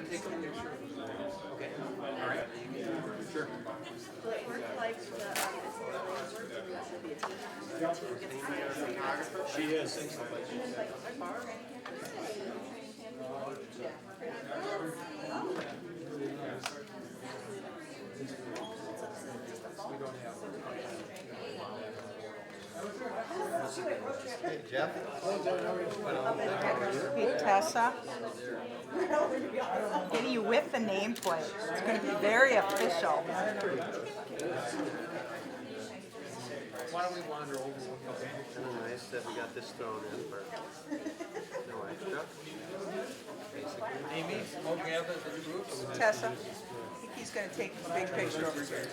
to take a picture. Okay. All right. Sure. She is. Hey, Jeff. Hey, Tessa. Getting you with the nameplate. It's going to be very official. Why don't we wander over? Okay. Kind of nice that we got this thrown in for no extra. Amy, OCAmedia, the groups. Tessa, I think he's going to take a big picture over here.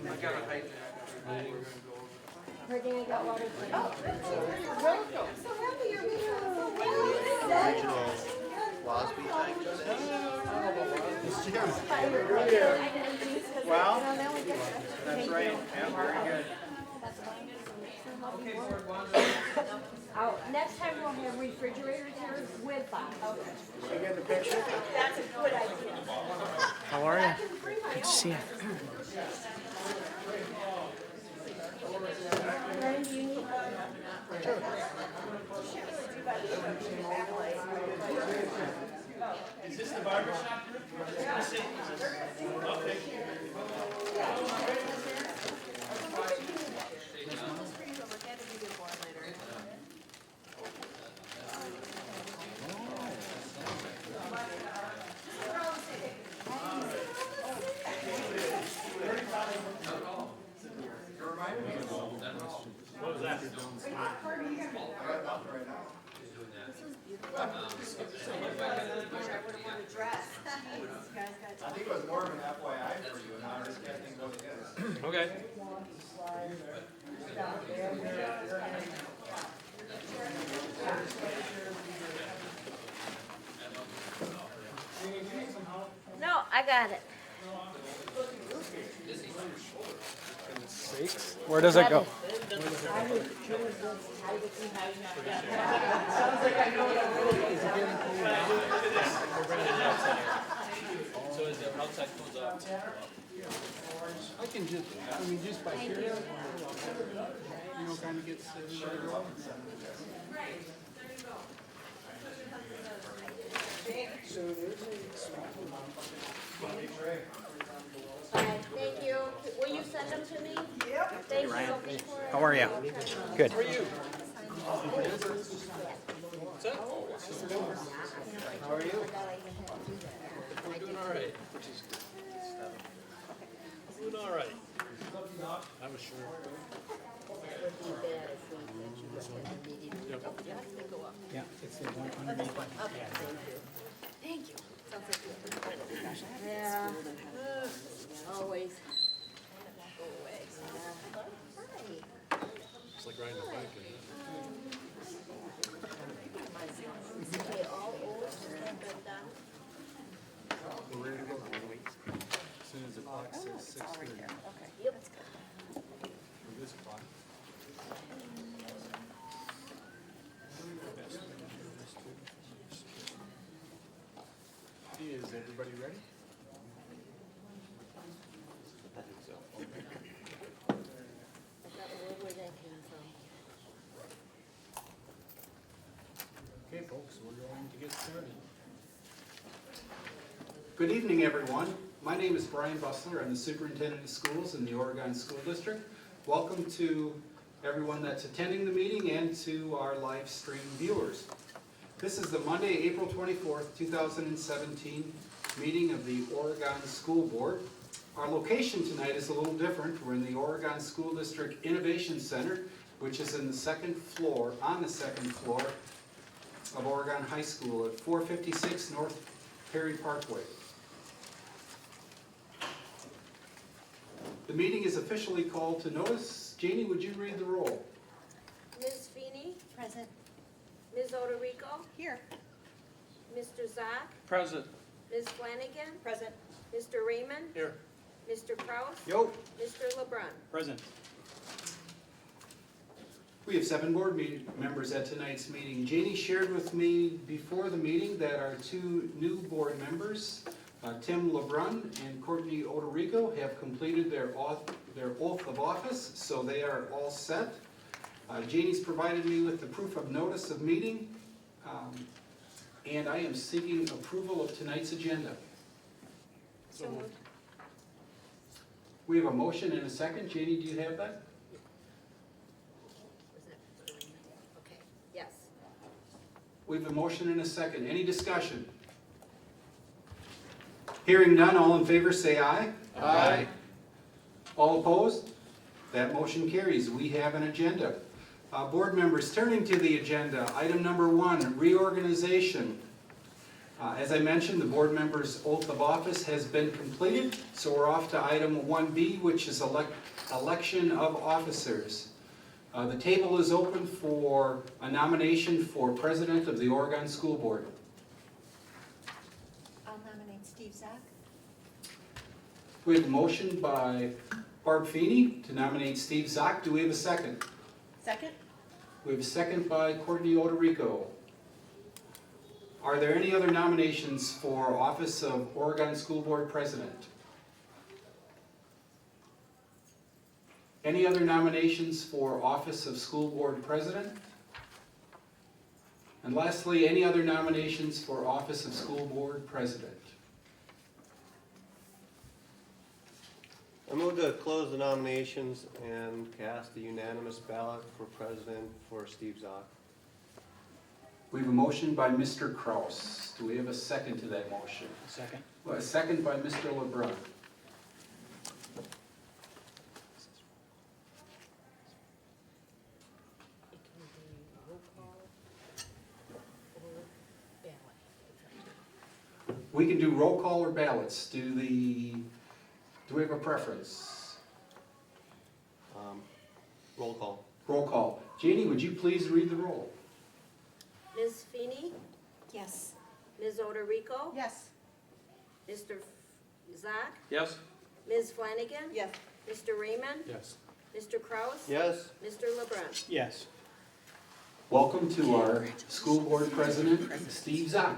I got a height. Brittany, I got water for you. Original Wasby thing. Well, that's right. Yeah, very good. Next time we'll have refrigerators here with box. You get the picture? That's a good idea. How are you? Good to see you. Brian, do you need? Is this the barbershop group? Okay. What was that? I think it was more of an FYI for you, and now I just can't think what it is. Okay. No, I got it. Where does it go? So is the outside closed off? I can just, I mean, just by hearing it, kind of gets everybody going. Bye. Thank you. Will you send them to me? Yep. Thank you. How are you? Good. How are you? What's that? How are you? We're doing all right. Doing all right. I was sure. Yeah, it's the one underneath. Thank you. Yeah. Always. It's like riding a bike. We're ready to go. As soon as the clock says 6:30. Yep. For this clock. Is everybody ready? Okay, folks, we're going to get started. Good evening, everyone. My name is Brian Bussler. I'm the Superintendent of Schools in the Oregon School District. Welcome to everyone that's attending the meeting and to our live stream viewers. This is the Monday, April 24th, 2017 meeting of the Oregon School Board. Our location tonight is a little different. We're in the Oregon School District Innovation Center, which is in the second floor, on the second floor of Oregon High School at 456 North Perry Parkway. The meeting is officially called to notice. Janie, would you read the roll? Ms. Feeney? Present. Ms. Oderico? Here. Mr. Zock? Present. Ms. Flanagan? Present. Mr. Raymond? Here. Mr. Kraus? Yo. Mr. LeBrun? Present. We have 7 board members at tonight's meeting. Janie shared with me before the meeting that our 2 new board members, Tim LeBrun and Courtney Odorico, have completed their oath of office, so they are all set. Janie's provided me with the proof of notice of meeting, and I am seeking approval of tonight's agenda. So moved. We have a motion and a second. Janie, do you have that? Okay, yes. We have a motion and a second. Any discussion? Hearing none, all in favor say aye. Aye. All opposed? That motion carries. We have an agenda. Board members, turning to the agenda, item number 1, reorganization. As I mentioned, the board members' oath of office has been completed, so we're off to item 1B, which is election of officers. The table is open for a nomination for president of the Oregon School Board. I'll nominate Steve Zak. We have a motion by Barb Feeney to nominate Steve Zak. Do we have a second? Second? We have a second by Courtney Odorico. Are there any other nominations for office of Oregon School Board President? Any other nominations for office of School Board President? And lastly, any other nominations for office of School Board President? I move to close the nominations and cast a unanimous ballot for president for Steve Zock. We have a motion by Mr. Kraus. Do we have a second to that motion? Second. A second by Mr. LeBrun. It can be roll call or ballot. We can do roll call or ballots. Do we have a preference? Roll call. Roll call. Janie, would you please read the roll? Ms. Feeney, Yes. Ms. Odorico, Yes. Mr. Zak, Yes. Ms. Flanagan, Yes. Mr. Raymond, Yes. Mr. Kraus, Yes. Mr. LeBrun. Yes. Welcome to our school board president, Steve Zak.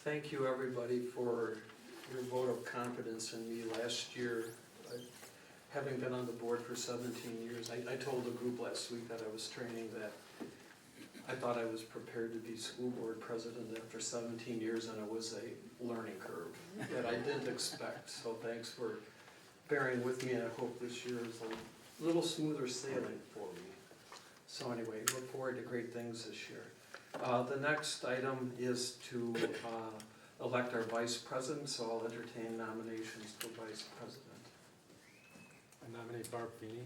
Thank you, everybody, for your vote of confidence in me last year. Having been on the board for 17 years, I told the group last week that I was training that I thought I was prepared to be school board president after 17 years, and it was a learning curve that I didn't expect. So thanks for bearing with me, and I hope this year is a little smoother sailing for me. So anyway, look forward to great things this year. The next item is to elect our vice president, so I'll entertain nominations for vice president. I nominate Barb Feeney.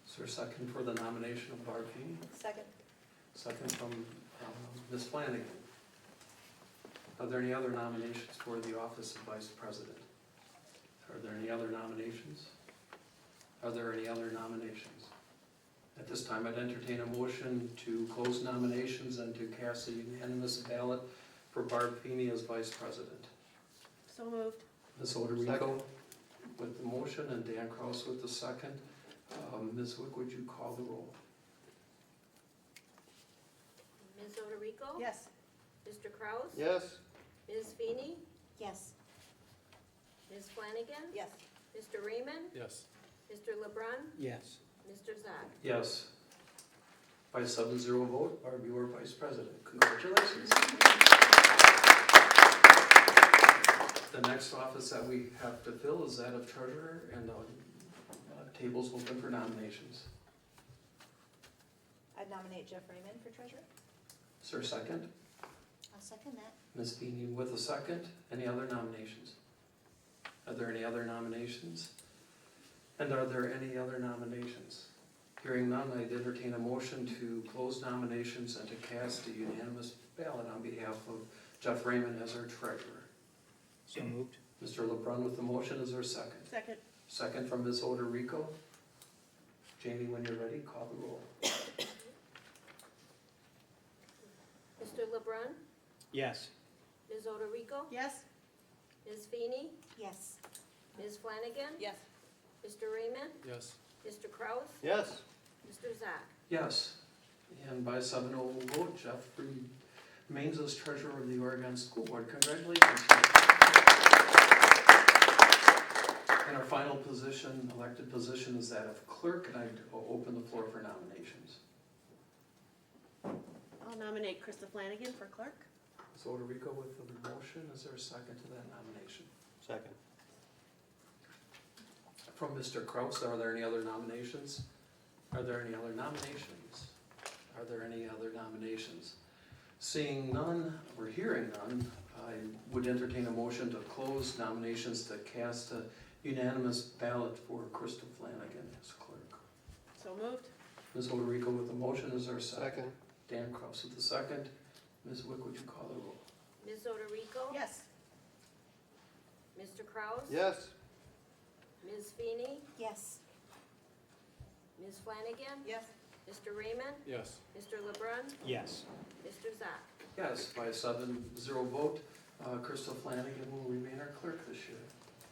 Is there a second for the nomination of Barb Feeney? Second? Second from Ms. Flanagan. Are there any other nominations for the office of vice president? Are there any other nominations? Are there any other nominations? At this time, I'd entertain a motion to close nominations and to cast a unanimous ballot for Barb Feeney as vice president. So moved. Ms. Odorico with the motion and Dan Kraus with the second. Ms. Wick, would you call the roll? Ms. Odorico? Yes. Mr. Kraus? Yes. Ms. Feeney? Yes. Ms. Flanagan? Yes. Mr. Raymond? Yes. Mr. LeBrun? Yes. Mr. Zak? Yes. By a 7-0 vote, Barb, you are vice president. Congratulations. The next office that we have to fill is that of treasurer, and the table's open for nominations. I'd nominate Jeff Raymond for treasurer. Is there a second? I'll second that. Ms. Feeney with a second. Any other nominations? Are there any other nominations? And are there any other nominations? Hearing none, I'd entertain a motion to close nominations and to cast a unanimous ballot on behalf of Jeff Raymond as our treasurer. So moved. Mr. LeBrun with the motion, is there a second? Second. Second from Ms. Oderico. Jamie, when you're ready, call the roll. Mr. LeBrun, Yes. Ms. Oderico, Yes. Ms. Feeney, Yes. Ms. Flanagan, Yes. Mr. Raymond, Yes. Mr. Kraus, Yes. Mr. Zock. Yes, and by 7-0 vote, Jeff remains as treasurer of the Oregon School Board. Congratulations. And our final position, elected position, is that of clerk, and I'd open the floor for nominations. I'll nominate Krista Flanagan for clerk. Ms. Oderico with the motion, is there a second to that nomination? Second. From Mr. Kraus, are there any other nominations? Are there any other nominations? Are there any other nominations? Seeing none, or hearing none, I would entertain a motion to close nominations to cast a unanimous ballot for Krista Flanagan as clerk. So moved. Ms. Oderico with the motion, is there a second? Second. Dan Kraus with the second. Ms. Wick, would you call the roll? Ms. Oderico? Yes. Mr. Kraus? Yes. Ms. Feeney? Yes. Ms. Flanagan? Yes. Mr. Raymond? Yes. Mr. LeBrun? Yes. Mr. Zock. Yes, by 7-0 vote, Krista Flanagan will remain our clerk this year.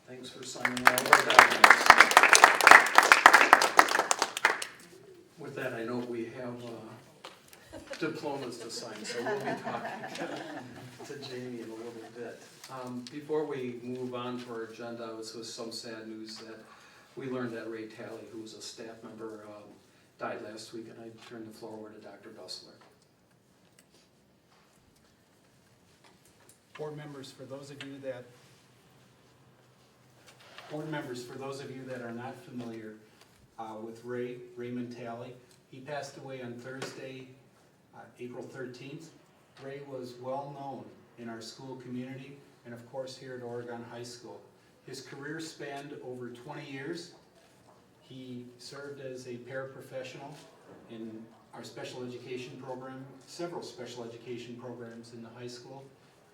Thanks for signing all of our documents. With that, I know we have diplomas to sign, so we'll be talking to Jamie in a little bit. Before we move on to our agenda, it was with some sad news that we learned that Ray Talley, who was a staff member, died last week, and I turn the floor over to Dr. Bustler. Board members, for those of you that are not familiar with Raymond Talley, he passed away on Thursday, April 13th. Ray was well known in our school community and of course here at Oregon High School. His career spanned over 20 years. He served as a paraprofessional in our special education program, several special education programs in the high school.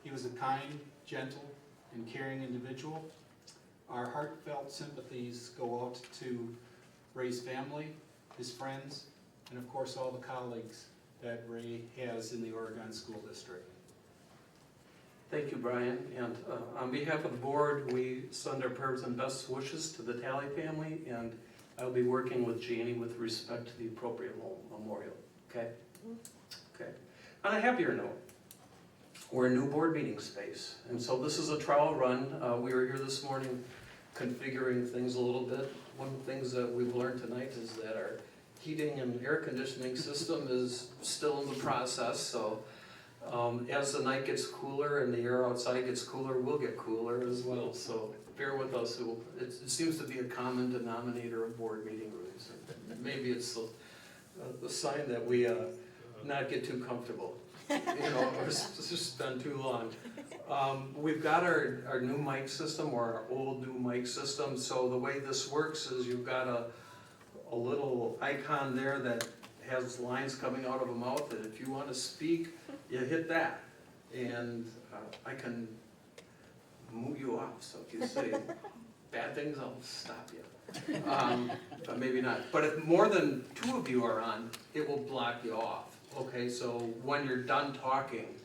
He was a kind, gentle, and caring individual. Our heartfelt sympathies go out to Ray's family, his friends, and of course all the colleagues that Ray has in the Oregon School District. Thank you, Brian. And on behalf of the board, we send our prayers and best wishes to the Talley family, and I'll be working with Janie with respect to the appropriate memorial, okay? Okay. On a happier note, we're in new board meeting space, and so this is a trial run. We were here this morning configuring things a little bit. One of the things that we've learned tonight is that our heating and air conditioning system is still in the process, so as the night gets cooler and the air outside gets cooler, we'll get cooler as well, so bear with us. It seems to be a common denominator of board meeting rooms. Maybe it's the sign that we not get too comfortable, or just spend too long. We've got our new mic system, or our old new mic system, so the way this works is you've got a little icon there that has lines coming out of a mouth, and if you want to speak, you hit that, and I can move you off, so if you say bad things, I'll stop you. But maybe not. But if more than 2 of you are on, it will block you off, okay? So when you're done talking,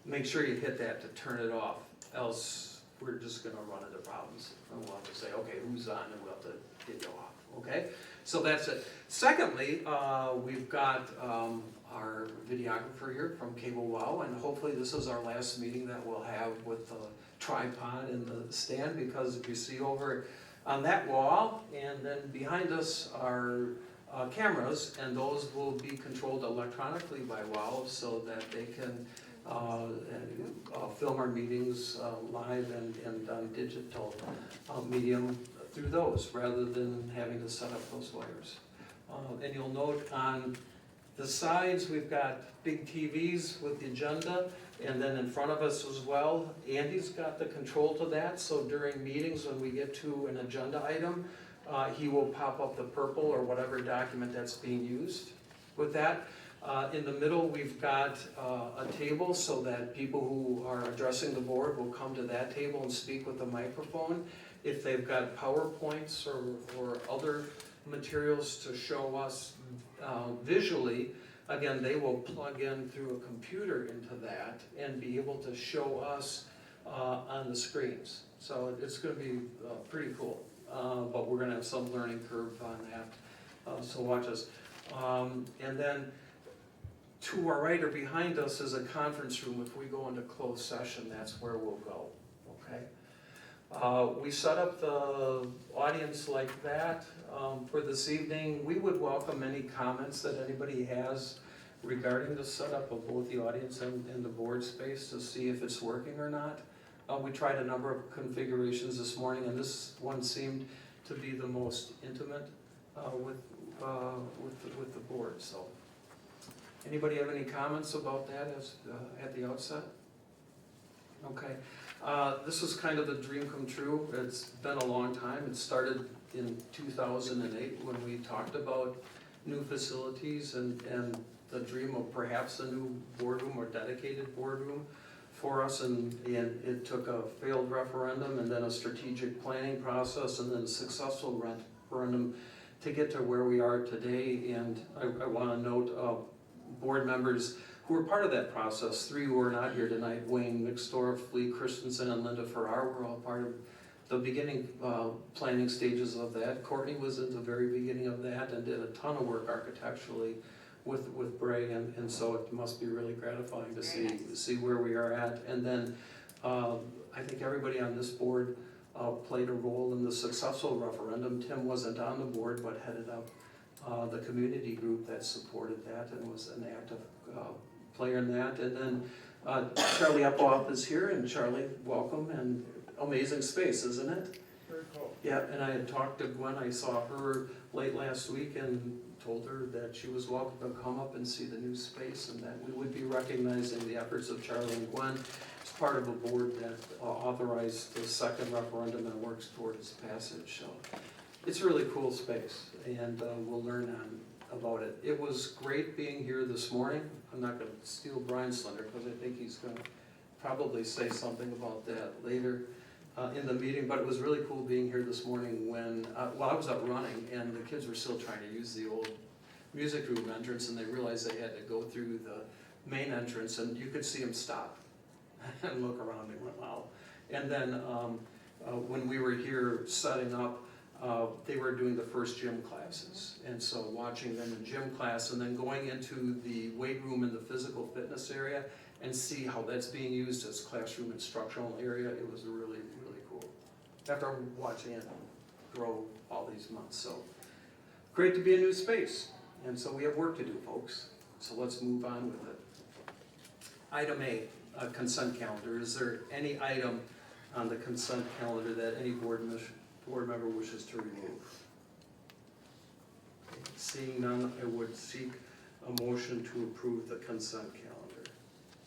make sure you hit that to turn it off, else we're just gonna run into problems. And we'll have to say, okay, who's on, and we'll have to get you off, okay? So that's it. Secondly, we've got our videographer here from Cable Wow, and hopefully this is our last meeting that we'll have with the tripod and the stand, because if you see over on that wall, and then behind us are cameras, and those will be controlled electronically by WOW so that they can film our meetings live and on digital medium through those, rather than having to set up those wires. And you'll note on the sides, we've got big TVs with the agenda. And then in front of us as well, Andy's got the control to that, so during meetings, when we get to an agenda item, he will pop up the purple or whatever document that's being used with that. In the middle, we've got a table so that people who are addressing the board will come to that table and speak with the microphone. If they've got PowerPoints or other materials to show us visually, again, they will plug in through a computer into that and be able to show us on the screens. So it's gonna be pretty cool, but we're gonna have some learning curve on that, so watch us. And then to our right or behind us is a conference room. If we go into closed session, that's where we'll go, okay? We set up the audience like that for this evening. We would welcome any comments that anybody has regarding the setup of both the audience and the board space to see if it's working or not. We tried a number of configurations this morning, and this one seemed to be the most intimate with the board. So, anybody have any comments about that at the outset? Okay. This is kind of a dream come true. It's been a long time. It started in 2008 when we talked about new facilities and the dream of perhaps a new boardroom or dedicated boardroom for us, and it took a failed referendum and then a strategic planning process and then a successful referendum to get to where we are today. And I want to note board members who were part of that process, 3 who are not here tonight: Wayne Mixdorf, Lee Christensen, and Linda Farrar were all part of the beginning planning stages of that. Courtney was at the very beginning of that and did a ton of work architecturally with Bray, and so it must be really gratifying to see where we are at. And then I think everybody on this board played a role in the successful referendum. Tim wasn't on the board, but headed up the community group that supported that and was an active player in that. And then Charlie Uphoff is here, and Charlie, welcome, and amazing space, isn't it? Very cool. Yeah, and I had talked to Gwen. I saw her late last week and told her that she was welcome to come up and see the new space, and that we would be recognizing the efforts of Charlie and Gwen as part of a board that authorized the second referendum and works toward its passage. So it's a really cool space, and we'll learn about it. It was great being here this morning. I'm not going to steal Brian's thunder because I think he's going to probably say something about that later in the meeting, but it was really cool being here this morning when, I was out running and the kids were still trying to use the old music room entrance, and they realized they had to go through the main entrance, and you could see them stop and look around and went, wow. And then when we were here setting up, they were doing the first gym classes, and so watching them in gym class and then going into the weight room in the physical fitness area and see how that's being used as classroom instructional area, it was really, really cool after watching it grow all these months. So great to be in a new space, and so we have work to do, folks, so let's move on with it. Item A, consent calendar. Is there any item on the consent calendar that any board member wishes to remove? Seeing none, I would seek a motion to approve the consent calendar.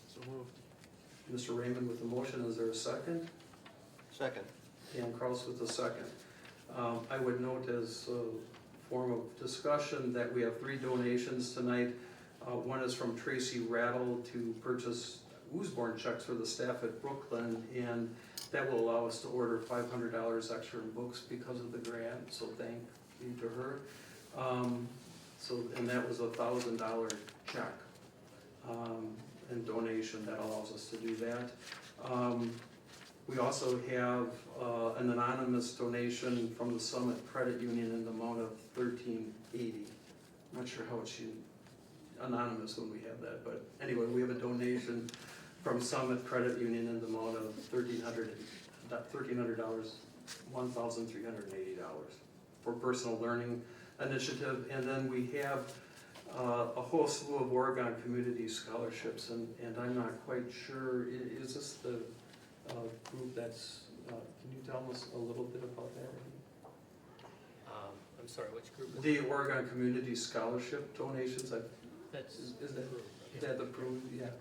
So moved. Mr. Raymond with the motion, is there a second? Second. Dan Kraus with the second. I would note as a form of discussion that we have 3 donations tonight. One is from Tracy Rattle to purchase Usborne checks for the staff at Brooklyn, and that will allow us to order $500 extra in books because of the grant, so thank you to her. And that was a $1,000 check and donation that allows us to do that. We also have an anonymous donation from the Summit Credit Union in the amount of $1,380. I'm not sure how it's anonymous when we have that, but anyway, we have a donation from Summit Credit Union in the amount of $1,300, $1,380 for personal learning initiative. And then we have a whole slew of Oregon community scholarships, and I'm not quite sure, is this the group that's, can you tell us a little bit about that? I'm sorry, which group? The Oregon Community Scholarship donations, That's is that approved? Yeah.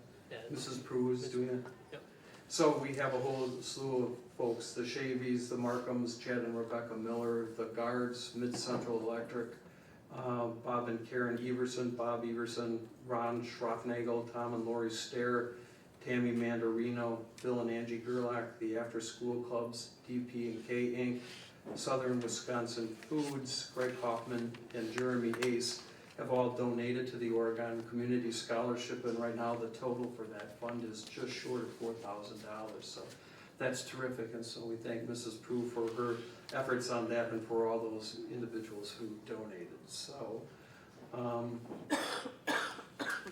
Mrs. Prue is doing it? Yep. So we have a whole slew of folks, the Shavies, the Markhams, Chad and Rebecca Miller, the Guards, Mid Central Electric, Bob and Karen Everson, Bob Everson, Ron Schroffnagel, Tom and Lori Stair, Tammy Mandarino, Bill and Angie Gerlach, the After School Clubs, DP and K Inc., Southern Wisconsin Foods, Greg Hoffman and Jeremy Ace have all donated to the Oregon Community Scholarship, and right now the total for that fund is just short of $4,000. So that's terrific, and so we thank Mrs. Prue for her efforts on that and for all those individuals who donated. So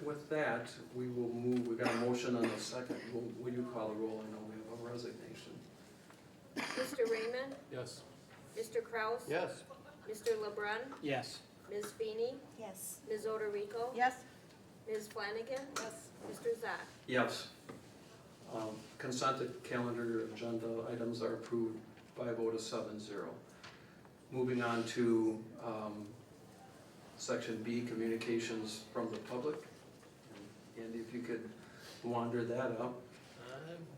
with that, we will move. We got a motion and a second. Will you call the roll? I know we have a resignation. Mr. Raymond, Yes. Mr. Kraus, Yes. Mr. LeBrun, Yes. Ms. Feeney, Yes. Ms. Oderico, Yes. Ms. Flanagan, Yes. Mr. Zach. Yes. Consent calendar agenda items are approved by a vote of 7-0. Moving on to section B, communications from the public. Andy, if you could wander that up.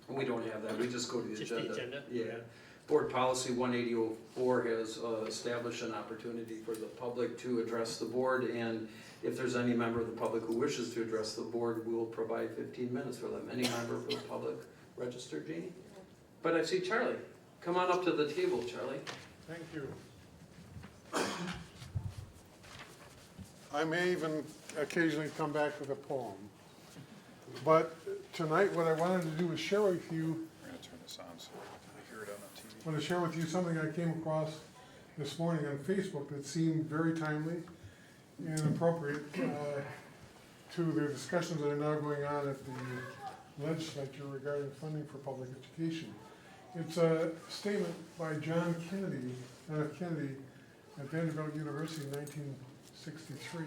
We don't have that, we just go to the Just the agenda. agenda? Yeah. Board Policy 1804 has established an opportunity for the public to address the board, and if there's any member of the public who wishes to address the board, we'll provide 15 minutes for them. Any member of the public registered, Jeannie? But I see Charlie. Come on up to the table, Charlie. Thank you. I may even occasionally come back with a poem. But tonight, what I wanted to do is share with you, We're gonna turn this on so I hear it on the TV. I want to share with you something I came across this morning on Facebook that seemed very timely and appropriate to the discussions that are now going on at the legislature regarding funding for public education. It's a statement by John Kennedy at Vanderbilt University in 1963.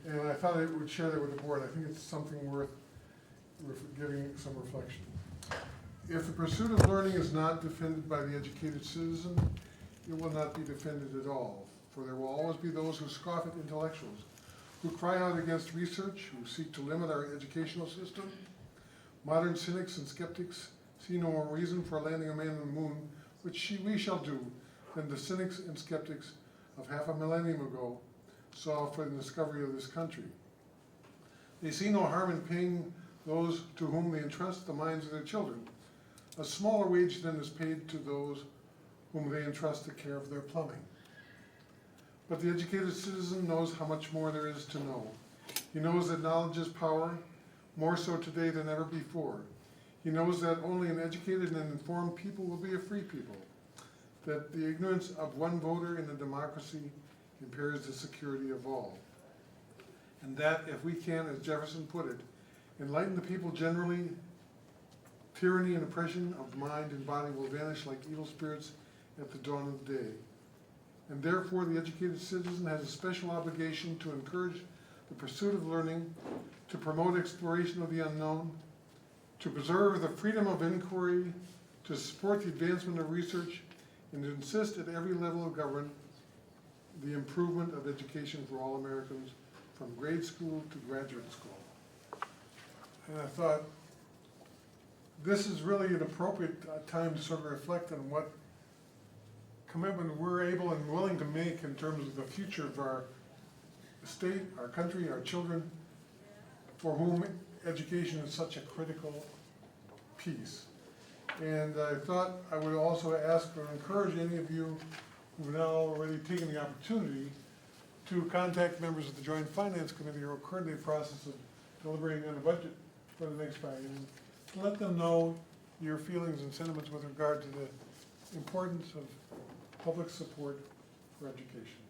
And I thought I would share that with the board. I think it's something worth giving some reflection. If the pursuit of learning is not defended by the educated citizen, it will not be defended at all. For there will always be those who scoff at intellectuals, who cry out against research, who seek to limit our educational system. Modern cynics and skeptics see no more reason for landing a man on the moon, which we shall do, than the cynics and skeptics of half a millennium ago saw for the discovery of this country. They see no harm in paying those to whom they entrust the minds of their children a smaller wage than is paid to those whom they entrust the care of their plumbing. But the educated citizen knows how much more there is to know. He knows that knowledge is power, more so today than ever before. He knows that only an educated and informed people will be a free people, that the ignorance of one voter in a democracy impairs the security of all. And that if we can, as Jefferson put it, enlighten the people generally, tyranny and oppression of mind and body will vanish like evil spirits at the dawn of day. And therefore the educated citizen has a special obligation to encourage the pursuit of learning, to promote exploration of the unknown, to preserve the freedom of inquiry, to support the advancement of research, and to insist at every level of government the improvement of education for all Americans, from grade school to graduate school. And I thought, this is really an appropriate time to sort of reflect on what commitment we're able and willing to make in terms of the future of our state, our country, our children, for whom education is such a critical piece. And I thought I would also ask or encourage any of you who have not already taken the opportunity to contact members of the Joint Finance Committee who are currently in the process of deliberating on a budget for the next 5 years. To let them know your feelings and sentiments with regard to the importance of public support for education.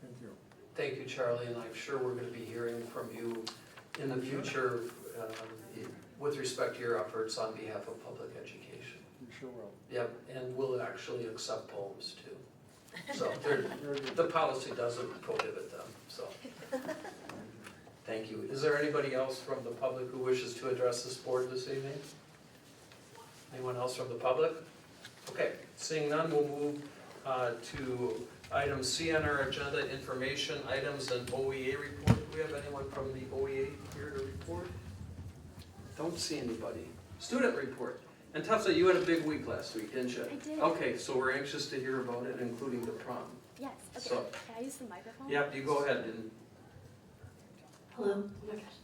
Thank you. Thank you, Charlie, and I'm sure we're going to be hearing from you in the future with respect to your efforts on behalf of public education. You sure will. Yep, and we'll actually accept poems too. So the policy doesn't prohibit them, so. Thank you. Is there anybody else from the public who wishes to address this board this evening? Anyone else from the public? Okay, seeing none, we'll move to item C on our agenda, information items and OEA report, we have anyone from the OEA here to report? Don't see anybody. Student report. And Tufsa, you had a big week last week, didn't you? I did. Okay, so we're anxious to hear about it, including the prom. Yes, okay. So- Can I use the microphone? Yep, you go ahead and Hello? Oh my gosh.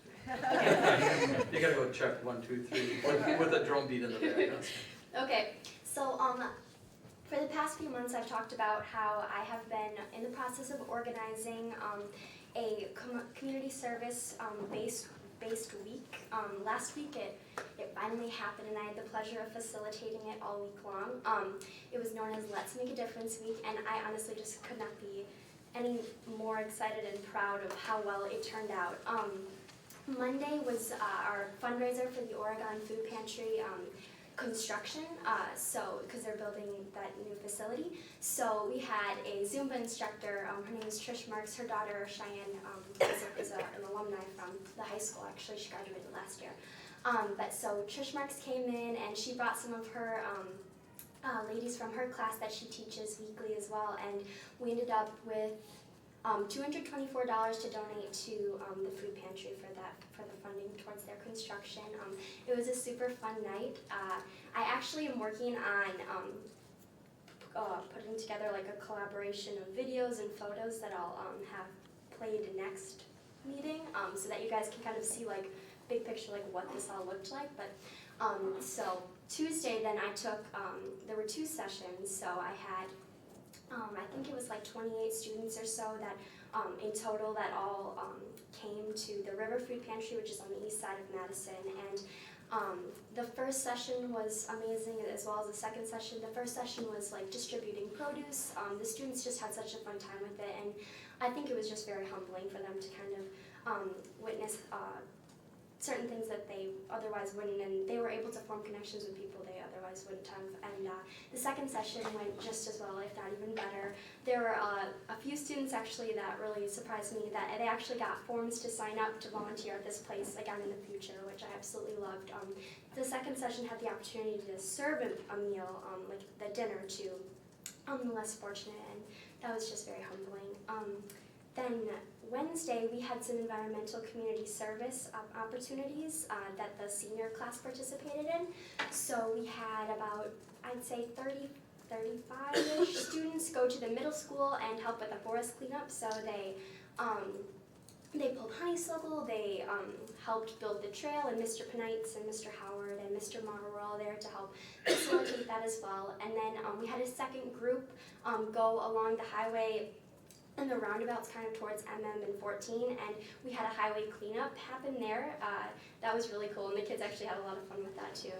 you gotta go check 1, 2, 3 with a drum beat in the background. Okay, so for the past few months, I've talked about how I have been in the process of organizing a community service based week. Last week it finally happened, and I had the pleasure of facilitating it all week long. It was known as Let's Make a Difference Week, and I honestly just could not be any more excited and proud of how well it turned out. Monday was our fundraiser for the Oregon Food Pantry construction, because they're building that new facility. So we had a Zumba instructor, her name is Trish Marks, her daughter Cheyenne is an alumni from the high school, actually, she graduated last year. But so Trish Marks came in and she brought some of her ladies from her class that she teaches weekly as well, and we ended up with $224 to donate to the food pantry for the funding towards their construction. It was a super fun night. I actually am working on putting together like a collaboration of videos and photos that I'll have played next meeting, so that you guys can kind of see like big picture like what this all looked like. But so Tuesday then I took there were 2 sessions, so I had I think it was like 28 students or so that in total that all came to the River Food Pantry, which is on the east side of Madison. And the first session was amazing, as well as the second session. The first session was like distributing produce. The students just had such a fun time with it, and I think it was just very humbling for them to kind of witness certain things that they otherwise wouldn't, and they were able to form connections with people they otherwise wouldn't have. And the second session went just as well, if not even better. There were a few students actually that really surprised me, that they actually got forms to sign up to volunteer at this place again in the future, which I absolutely loved. The second session had the opportunity to serve a meal, like the dinner, to the less fortunate, and that was just very humbling. Then Wednesday, we had some environmental community service opportunities that the senior class participated in. So we had about, I'd say 35-ish students go to the middle school and help with the forest cleanup. So they pulled honeysuckle, they helped build the trail, and Mr. Penites and Mr. Howard and Mr. Marr were all there to help facilitate that as well. And then we had a second group go along the highway and the roundabouts kind of towards MM and 14, and we had a highway cleanup happen there. That was really cool, and the kids actually had a lot of fun with that too.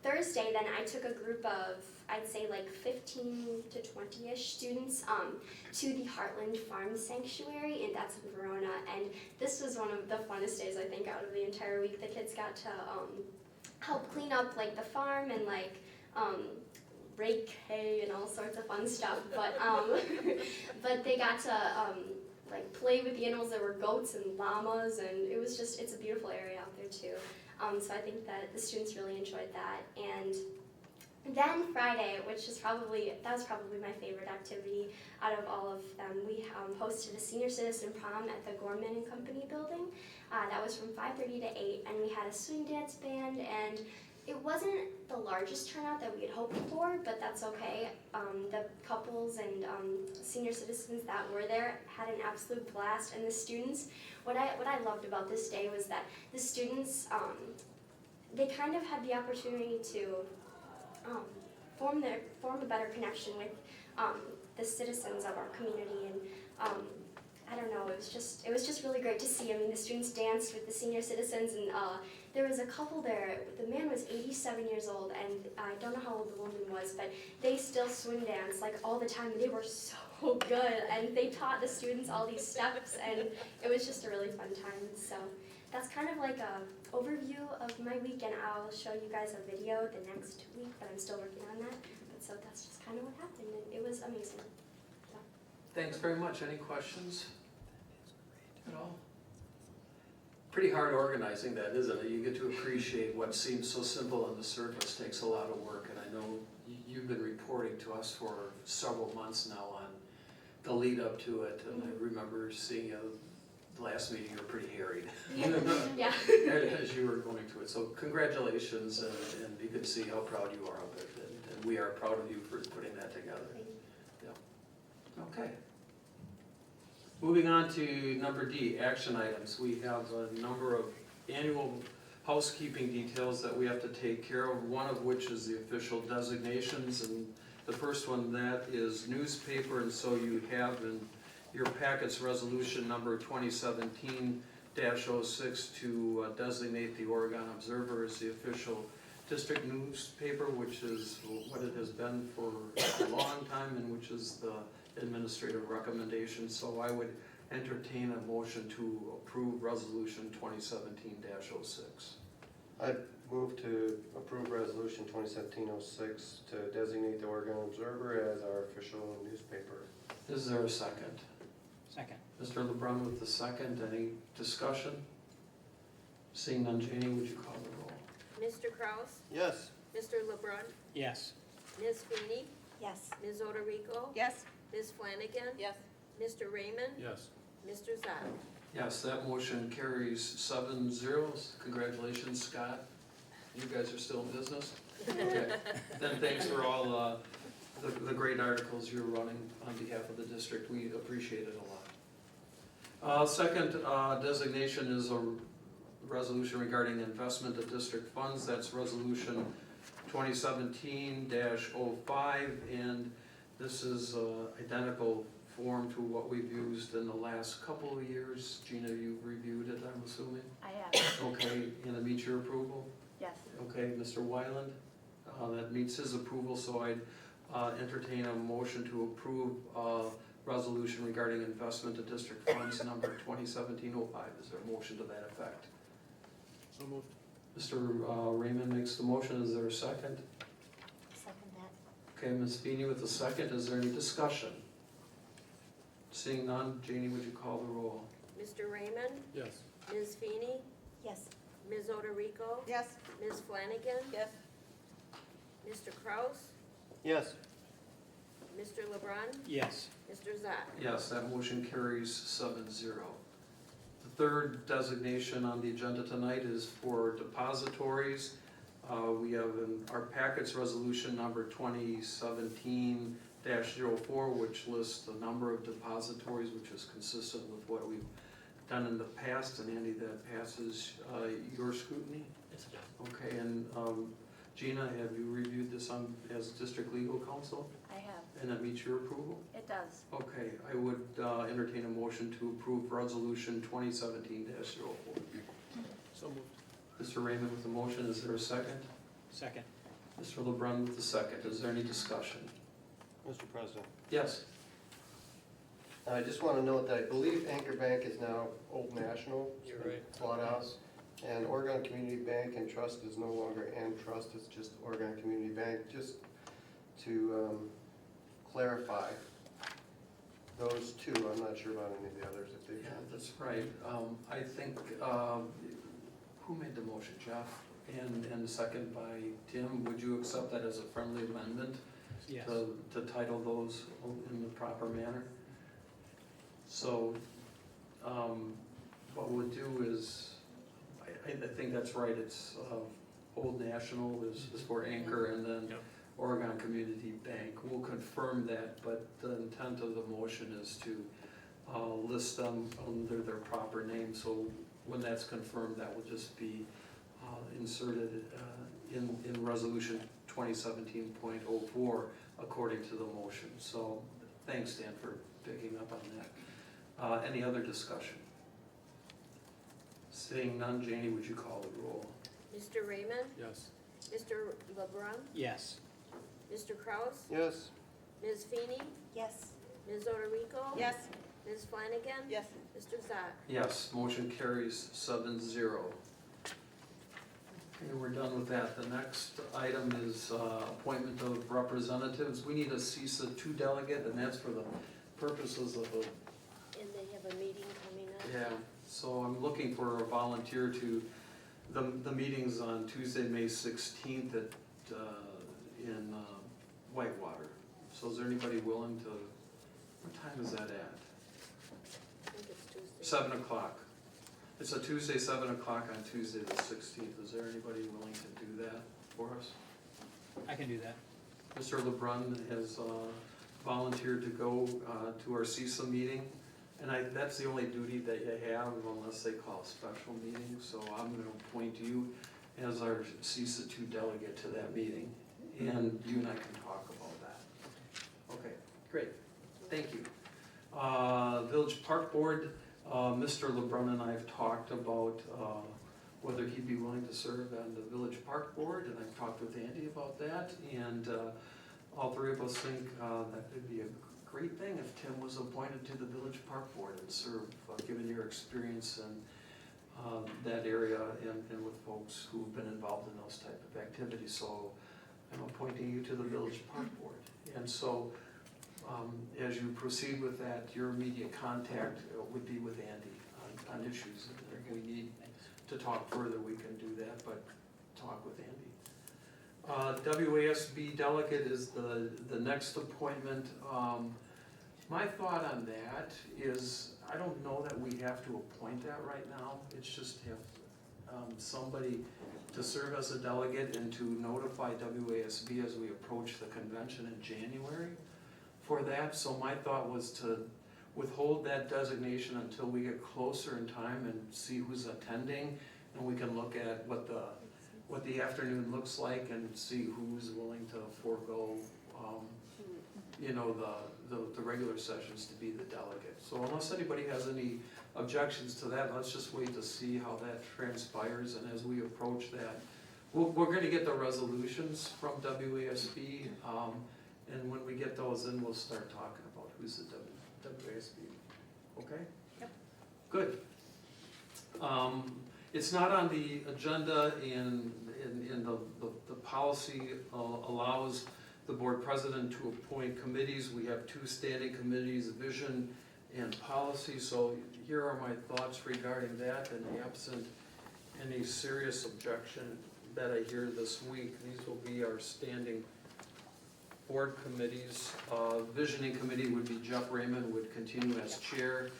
Thursday, then I took a group of, I'd say like 15 to 20-ish students to the Heartland Farm Sanctuary, and that's in Verona. And this was one of the funnest days, I think, out of the entire week. The kids got to help clean up like the farm and like rake hay and all sorts of fun stuff. But but they got to like play with the animals. There were goats and llamas, and it was just, it's a beautiful area out there too. So I think that the students really enjoyed that. And then Friday, which is probably my favorite activity out of all of them, we hosted a senior citizen prom at the Gorman and Company building. That was from 5:30 to 8, and we had a swing dance band, and it wasn't the largest turnout that we had hoped for, but that's okay. The couples and senior citizens that were there had an absolute blast, and the students, what I loved about this day was that the students, they kind of had the opportunity to form a better connection with the citizens of our community, and I don't know, it was just really great to see. I mean, the students danced with the senior citizens, and there was a couple there. The man was 87 years old, and I don't know how old the woman was, but they still swing dance like all the time, and they were so good, and they taught the students all these steps, and it was just a really fun time. So that's kind of like a overview of my week, and I'll show you guys a video the next week, but I'm still working on that. But so that's just kind of what happened, and it was amazing. So. Thanks very much. Any questions at all? Pretty hard organizing that, isn't it? You get to appreciate what seems so simple on the surface takes a lot of work, and I know you've been reporting to us for several months now on the lead up to it, and I remember seeing you, the last meeting, you were pretty harried. Yeah. As you were going through it, so congratulations, and you can see how proud you are of it, and we are proud of you for putting that together. Yeah. Okay. Moving on to number D, action items. We have a number of annual housekeeping details that we have to take care of, one of which is the official designations, and the first one, that is newspaper, and so you have in your packets resolution number 2017-06 to designate the Oregon Observer as the official district newspaper, which is what it has been for a long time, and which is the administrative recommendation. So I would entertain a motion to approve resolution 2017-06. I move to approve resolution 2017-06 to designate the Oregon Observer as our official newspaper. Is there a second? Second. Mr. LeBrun with the second. Any discussion? Seeing none, Janie, would you call the roll? Mr. Kraus? Yes. Mr. LeBrun? Yes. Ms. Feeney? Yes. Ms. Oderico? Yes. Ms. Flanagan? Yes. Mr. Raymond? Yes. Mr. Zak? Yes, that motion carries 7-0. Congratulations, Scott. You guys are still in business? Okay. Then thanks for all the great articles you're running on behalf of the district. We appreciate it a lot. Second designation is a resolution regarding investment of district funds. That's resolution 2017-05, and this is identical form to what we've used in the last couple of years. Gina, you've reviewed it, I'm assuming? I have. Okay, and it meets your approval? Yes. Okay, Mr. Wyland, that meets his approval, so I'd entertain a motion to approve resolution regarding investment of district funds number 2017-05. Is there a motion to that effect? So moved. Mr. Raymond makes the motion. Is there a second? Second that. Okay, Ms. Feeney with the second. Is there any discussion? Seeing none, Janie, would you call the roll? Mr. Raymond? Yes. Ms. Feeney? Yes. Ms. Oderico? Yes. Ms. Flanagan? Yes. Mr. Kraus? Yes. Mr. LeBrun? Yes. Mr. Zak? Yes, that motion carries 7-0. The third designation on the agenda tonight is for depositories. We have in our packets resolution number 2017-04, which lists the number of depositories, which is consistent with what we've done in the past. And Andy, that passes your scrutiny? Yes, it does. Okay, and Gina, have you reviewed this as district legal counsel? I have. And that meets your approval? It does. Okay, I would entertain a motion to approve resolution 2017-04. So moved. Mr. Raymond with the motion, is there a second? Second. Mr. LeBrun with the second, is there any discussion? Mr. President. Yes. I just want to note that I believe Anchor Bank is now Old National. It's You're been right. bought out. And Oregon Community Bank and Trust is no longer and Trust, it's just Oregon Community Bank. Just to clarify those two, I'm not sure about any of the others if they've Yeah, changed. that's right. I think, who made the motion, Jeff? And the second by Tim. Would you accept that as a friendly amendment? Yes. To title those in the proper manner? So, what we'll do is, I think that's right, it's Old National is for Anchor, and then Yep. Oregon Community Bank. We'll confirm that, but the intent of the motion is to list them under their proper name. So when that's confirmed, that will just be inserted in resolution 2017.04 according to the motion. So thanks, Dan, for picking up on that. Any other discussion? Seeing none, Janie, would you call the roll? Mr. Raymond? Yes. Mr. LeBrun? Yes. Mr. Kraus? Yes. Ms. Feeney? Yes. Ms. Oderico? Yes. Ms. Flanagan? Yes. Mr. Zak? Yes, motion carries 7-0. Okay, we're done with that. The next item is appointment of representatives. We need a CISA 2 delegate, and that's for the purposes of a, And they have a meeting coming up? yeah, so I'm looking for a volunteer to the meetings on Tuesday, May 16th in Whitewater. So is there anybody willing to What time is that at? I think it's Tuesday. 7 o'clock. It's a Tuesday, 7 o'clock on Tuesday the 16th. Is there anybody willing to do that for us? I can do that. Mr. LeBrun has volunteered to go to our CISA meeting, and that's the only duty that you have unless they call a special meeting, so I'm gonna appoint you as our CISA 2 delegate to that meeting, and you and I can talk about that. Okay, great, thank you. Village Park Board, Mr. LeBrun and I have talked about whether he'd be willing to serve on the Village Park Board, and I've talked with Andy about that, and all three of us think that it'd be a great thing if Tim was appointed to the Village Park Board and served, given your experience in that area and with folks who've been involved in those type of activities. So I'm appointing you to the Village Park Board. And so as you proceed with that, your immediate contact would be with Andy on issues. If we need to talk further, we can do that, but talk with Andy. WASB delegate is the next appointment. My thought on that is, I don't know that we have to appoint that right now. It's just have somebody to serve as a delegate and to notify WASB as we approach the convention in January for that. So my thought was to withhold that designation until we get closer in time and see who's attending, and we can look at what the afternoon looks like and see who's willing to forego, you know, the regular sessions to be the delegate. So unless anybody has any objections to that, let's just wait to see how that transpires, and as we approach that, we're gonna get the resolutions from WASB, and when we get those in, we'll start talking about who's the WASB. Okay? Yep. Good. It's not on the agenda, and the policy allows the board president to appoint committees. We have 2 standing committees, vision and policy, so here are my thoughts regarding that, and absent any serious objection that I hear this week, these will be our standing board committees. Visioning committee would be Jeff Raymond, would continue as chair.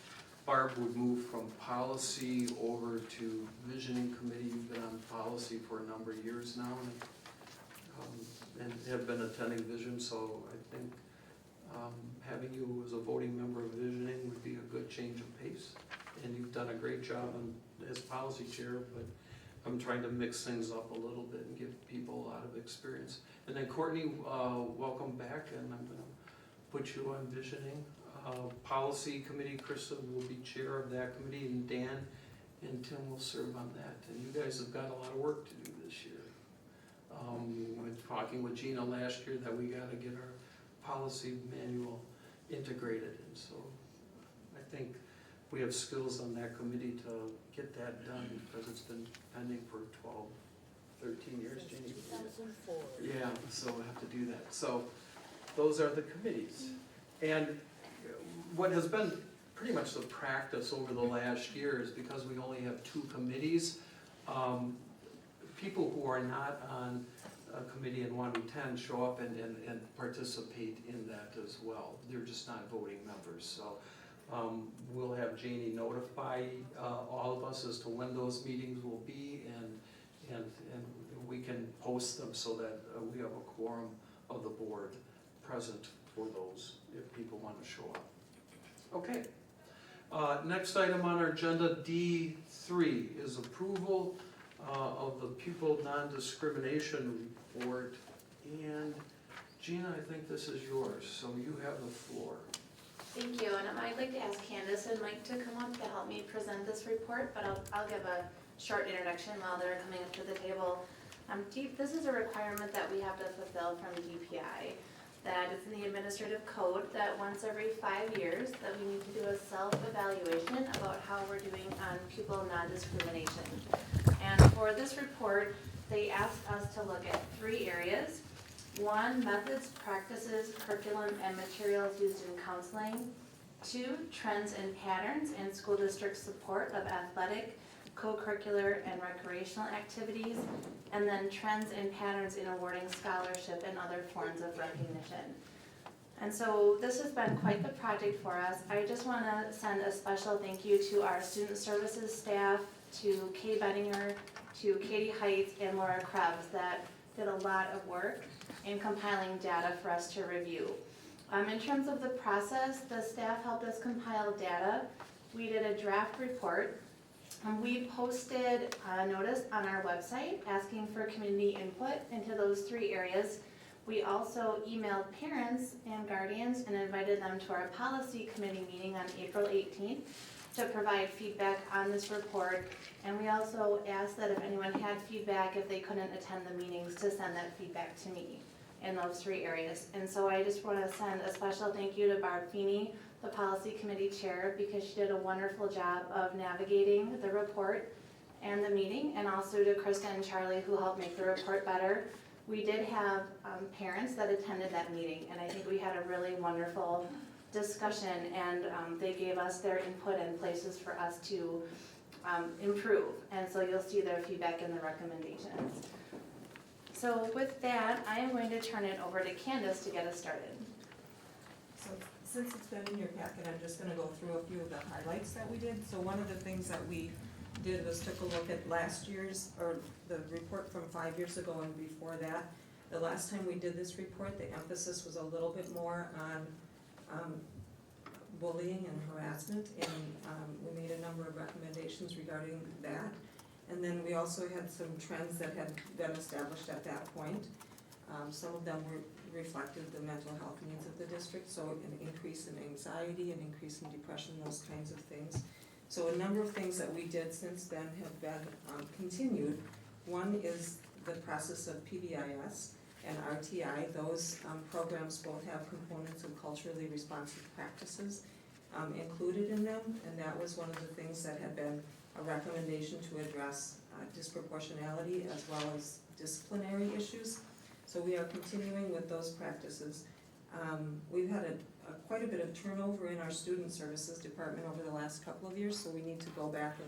Barb would move from policy over to visioning committee. You've been on policy for a number of years now, and have been attending vision, so I think having you as a voting member of visioning would be a good change of pace. And you've done a great job as policy chair, but I'm trying to mix things up a little bit and give people a lot of experience. And then Courtney, welcome back, and I'm gonna put you on visioning. Policy committee, Krista will be chair of that committee, and Dan and Tim will serve on that. And you guys have got a lot of work to do this year. We're talking with Gina last year that we gotta get our policy manual integrated, and so I think we have skills on that committee to get that done, because it's been pending for 12, 13 years, Jeannie. 2004. Yeah, so we have to do that. So those are the committees. And what has been pretty much the practice over the last year is, because we only have 2 committees, people who are not on a committee and want to attend show up and participate in that as well. They're just not voting members. So we'll have Janie notify all of us as to when those meetings will be, and we can post them so that we have a quorum of the board present for those if people want to show up. Okay. Next item on our agenda, D3, is approval of the pupil non-discrimination report. And Gina, I think this is yours, so you have the floor. Thank you, and I'd like to ask Candace and Mike to come up to help me present this report, but I'll give a short introduction while they're coming up to the table. This is a requirement that we have to fulfill from DPI, that it's in the administrative code that once every 5 years that we need to do a self-evaluation about how we're doing on pupil non-discrimination. And for this report, they asked us to look at 3 areas. 1, methods, practices, curriculum, and materials used in counseling. 2, trends and patterns in school district support of athletic, co-curricular, and recreational activities. And then trends and patterns in awarding scholarship and other forms of recognition. And so this has been quite the project for us. I just want to send a special thank you to our student services staff, to Kay Benninger, to Katie Heights, and Laura Krebs that did a lot of work in compiling data for us to review. In terms of the process, the staff helped us compile data. We did a draft report. We posted a notice on our website asking for community input into those 3 areas. We also emailed parents and guardians and invited them to our policy committee meeting on April 18th to provide feedback on this report. And we also asked that if anyone had feedback, if they couldn't attend the meetings, to send that feedback to me in those 3 areas. And so I just want to send a special thank you to Barb Feeney, the policy committee chair, because she did a wonderful job of navigating the report and the meeting, and also to Krista and Charlie, who helped make the report better. We did have parents that attended that meeting, and I think we had a really wonderful discussion, and they gave us their input and places for us to improve. And so you'll see their feedback in the recommendations. So with that, I am going to turn it over to Candace to get us started. So since it's been in your packet, I'm just gonna go through a few of the highlights that we did. So one of the things that we did was took a look at last year's, or the report from 5 years ago and before that. The last time we did this report, the emphasis was a little bit more on bullying and harassment, and we made a number of recommendations regarding that. And then we also had some trends that had been established at that point. Some of them reflected the mental health needs of the district, so an increase in anxiety, an increase in depression, those kinds of things. So a number of things that we did since then have been continued. One is the process of PBIS and RTI. Those programs both have components of culturally responsive practices included in them, and that was one of the things that had been a recommendation to address disproportionality as well as disciplinary issues. So we are continuing with those practices. We've had quite a bit of turnover in our student services department over the last couple of years, so we need to go back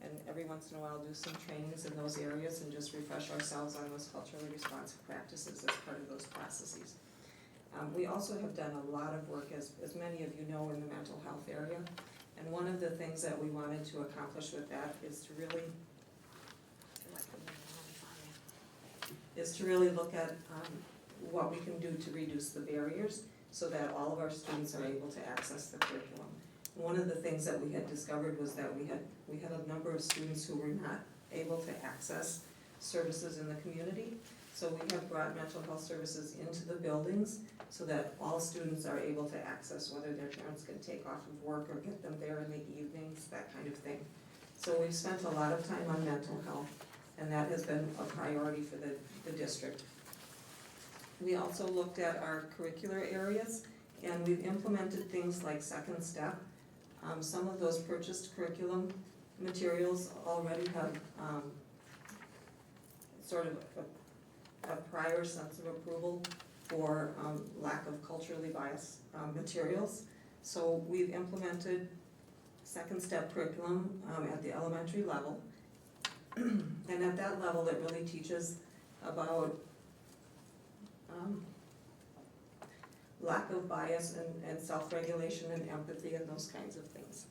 and every once in a while do some trainings in those areas and just refresh ourselves on those culturally responsive practices as part of those processes. We also have done a lot of work, as many of you know, in the mental health area. And one of the things that we wanted to accomplish with that is to really look at what we can do to reduce the barriers so that all of our students are able to access the curriculum. One of the things that we had discovered was that we had a number of students who were not able to access services in the community. So we have brought mental health services into the buildings so that all students are able to access, whether their parents can take off of work or get them there in the evenings, that kind of thing. So we've spent a lot of time on mental health, and that has been a priority for the district. We also looked at our curricular areas, and we've implemented things like Second Step. Some of those purchased curriculum materials already have sort of a prior sense of approval for lack of culturally biased materials. So we've implemented Second Step curriculum at the elementary level. And at that level, it really teaches about lack of bias and self-regulation and empathy and those kinds of things.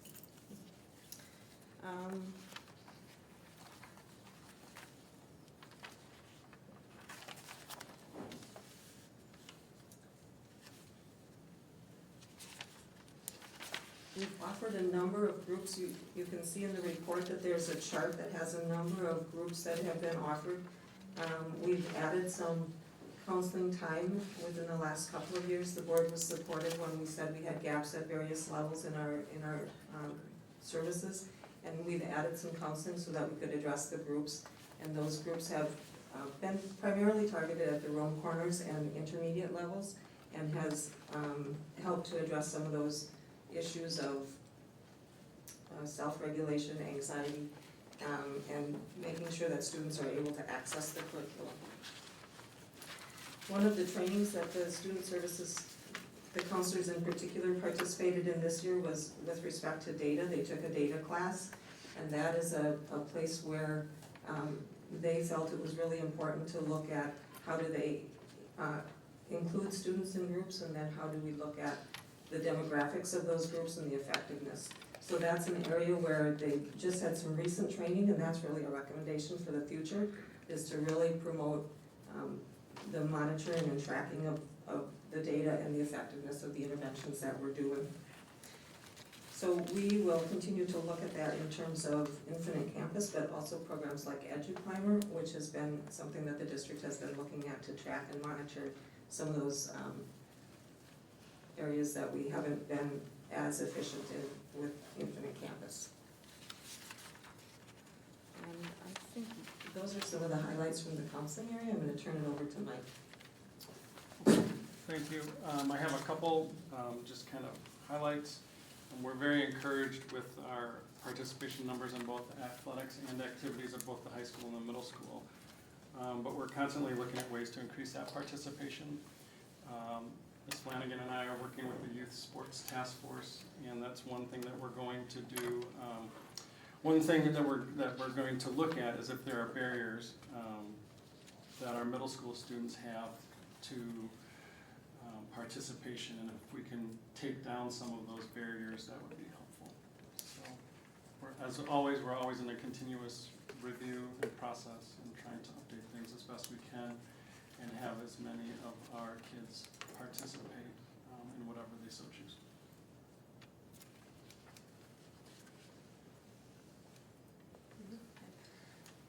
We've offered a number of groups. You can see in the report that there's a chart that has a number of groups that have been offered. We've added some counseling time within the last couple of years. The board was supportive when we said we had gaps at various levels in our services, and we've added some counseling so that we could address the groups. And those groups have been primarily targeted at the roam corners and intermediate levels, and has helped to address some of those issues of self-regulation, anxiety, and making sure that students are able to access the curriculum. One of the trainings that the student services, the counselors in particular, participated in this year was with respect to data. They took a data class, and that is a place where they felt it was really important to look at how do they include students in groups, and then how do we look at the demographics of those groups and the effectiveness. So that's an area where they just had some recent training, and that's really a recommendation for the future, is to really promote the monitoring and tracking of the data and the effectiveness of the interventions that we're doing. So we will continue to look at that in terms of Infinite Campus, but also programs like EduClimber, which has been something that the district has been looking at to track and monitor some of those areas that we haven't been as efficient in with Infinite Campus. And I think those are some of the highlights from the counseling area. I'm going to turn it over to Mike. Thank you. I have a couple just kind of highlights. We're very encouraged with our participation numbers in both athletics and activities at both the high school and the middle school. But we're constantly looking at ways to increase that participation. Ms. Flanagan and I are working with the Youth Sports Task Force, and that's one thing that we're going to do. One thing that we're going to look at is if there are barriers that our middle school students have to participation, and if we can take down some of those barriers, that would be helpful. So, as always, we're always in a continuous review and process and trying to update things as best we can and have as many of our kids participate in whatever they so choose.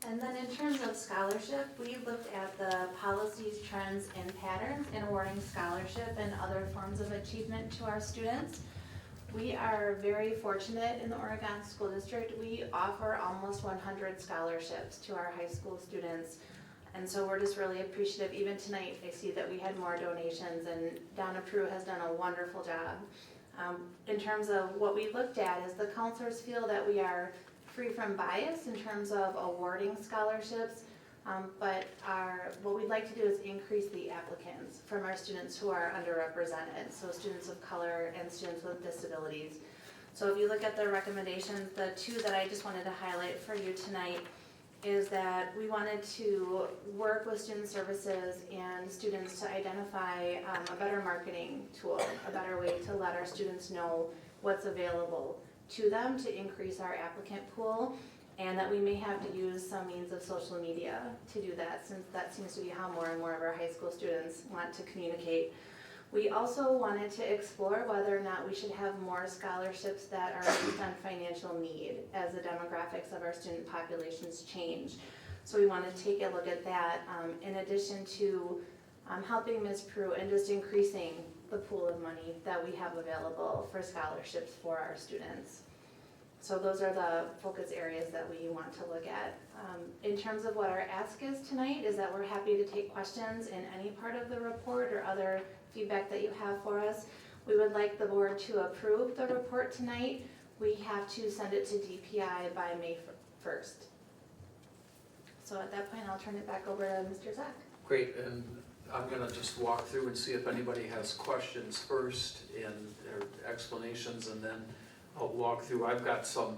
And then in terms of scholarship, we looked at the policies, trends, and patterns in awarding scholarship and other forms of achievement to our students. We are very fortunate in the Oregon School District. We offer almost 100 scholarships to our high school students. And so we're just really appreciative. Even tonight, I see that we had more donations, and Donna Prue has done a wonderful job. In terms of what we looked at is the counselors feel that we are free from bias in terms of awarding scholarships, but what we'd like to do is increase the applicants from our students who are underrepresented, so students of color and students with disabilities. So if you look at the recommendations, the two that I just wanted to highlight for you tonight is that we wanted to work with student services and students to identify a better marketing tool, a better way to let our students know what's available to them to increase our applicant pool, and that we may have to use some means of social media to do that, since that seems to be how more and more of our high school students want to communicate. We also wanted to explore whether or not we should have more scholarships that are based on financial need as the demographics of our student populations change. So we want to take a look at that in addition to helping Ms. Prue and just increasing the pool of money that we have available for scholarships for our students. So those are the focus areas that we want to look at. In terms of what our ask is tonight, is that we're happy to take questions in any part of the report or other feedback that you have for us. We would like the board to approve the report tonight. We have to send it to DPI by May 1st. So at that point, I'll turn it back over to Mr. Zach. Great, and I'm gonna just walk through and see if anybody has questions first and their explanations, and then I'll walk through. I've got some,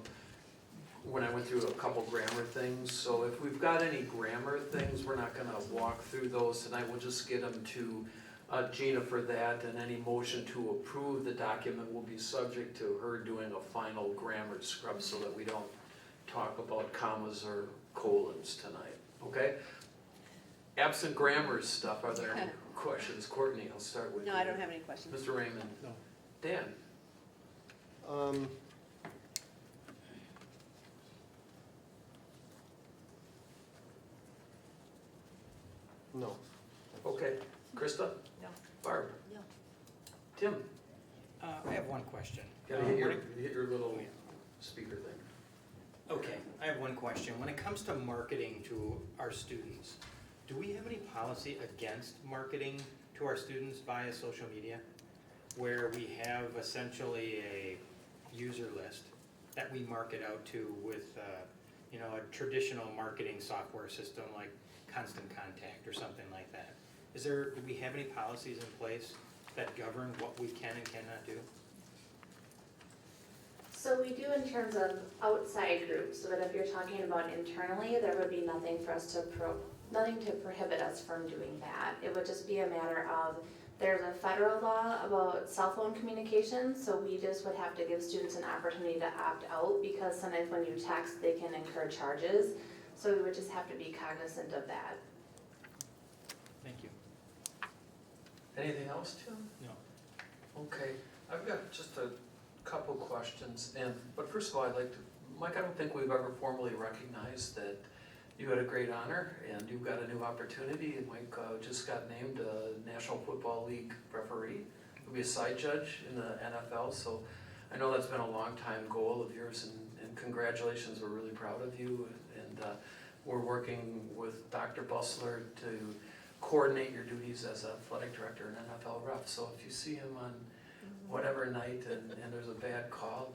when I went through a couple grammar things, so if we've got any grammar things, we're not gonna walk through those tonight. We'll just get them to Gina for that, and any motion to approve the document will be subject to her doing a final grammar scrub so that we don't talk about commas or colons tonight, okay? Absent grammar stuff, are there any questions? Courtney, I'll start with you. No, I don't have any questions. Mr. Raymond? No. Dan? No. Okay. Krista? No. Barb? No. Tim? I have one question. Gotta hit your little speaker thing. Okay, I have one question. When it comes to marketing to our students, do we have any policy against marketing to our students via social media? Where we have essentially a user list that we market out to with, a traditional marketing software system like Constant Contact or something like that? Do we have any policies in place that govern what we can and cannot do? So we do in terms of outside groups, so that if you're talking about internally, there would be nothing for us to nothing to prohibit us from doing that. It would just be a matter of, there's a federal law about cell phone communications, so we just would have to give students an opportunity to opt out, because sometimes when you text, they can incur charges. So we would just have to be cognizant of that. Thank you. Anything else, Tim? No. Okay, I've got just a couple questions, but first of all, I'd like to, Mike, I don't think we've ever formally recognized that you had a great honor and you've got a new opportunity. And Mike just got named a National Football League referee. He'll be a side judge in the NFL, so I know that's been a long time goal of yours, and congratulations, we're really proud of you. And we're working with Dr. Bustler to coordinate your duties as athletic director and NFL rep. So if you see him on whatever night and there's a bad call,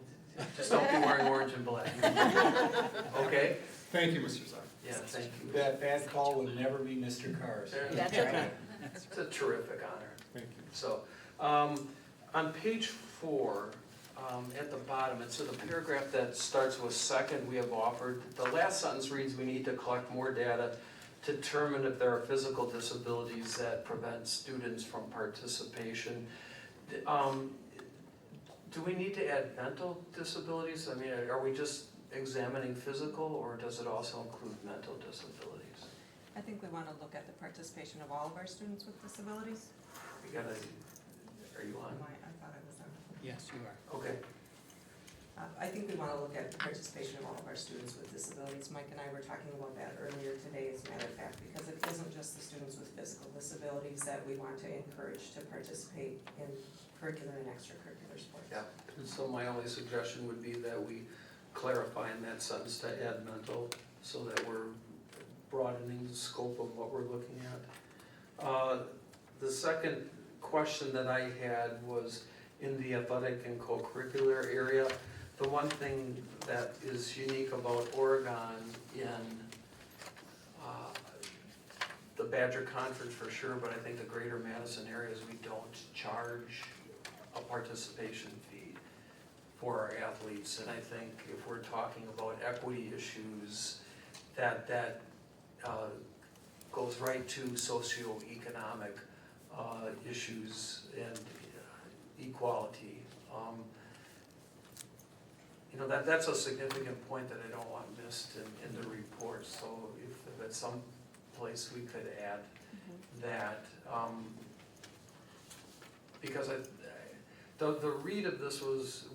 just don't be wearing orange and black. Okay? Thank you, Mr. Czar. Yeah, thank you. That bad call would never be Mr. Carr's. That's okay. It's a terrific honor. Thank you. So, on page 4, at the bottom, it's in the paragraph that starts with second, we have offered. The last sentence reads, we need to collect more data to determine if there are physical disabilities that prevent students from participation. Do we need to add mental disabilities? I mean, are we just examining physical, or does it also include mental disabilities? I think we want to look at the participation of all of our students with disabilities. You gotta, are you on? I thought I was on. Yes, you are. Okay. I think we want to look at the participation of all of our students with disabilities. Mike and I were talking about that earlier today, as a matter of fact, because it isn't just the students with physical disabilities that we want to encourage to participate in curricular and extracurricular sports. Yeah, and so my only suggestion would be that we clarify in that sentence to add mental, so that we're broadening the scope of what we're looking at. The second question that I had was in the athletic and co-curricular area. The one thing that is unique about Oregon in the Badger Conference for sure, but I think the greater Madison area is we don't charge a participation fee for our athletes. And I think if we're talking about equity issues, that goes right to socioeconomic issues and equality. You know, that's a significant point that I don't want missed in the report. So if at some place we could add that, because the read of this was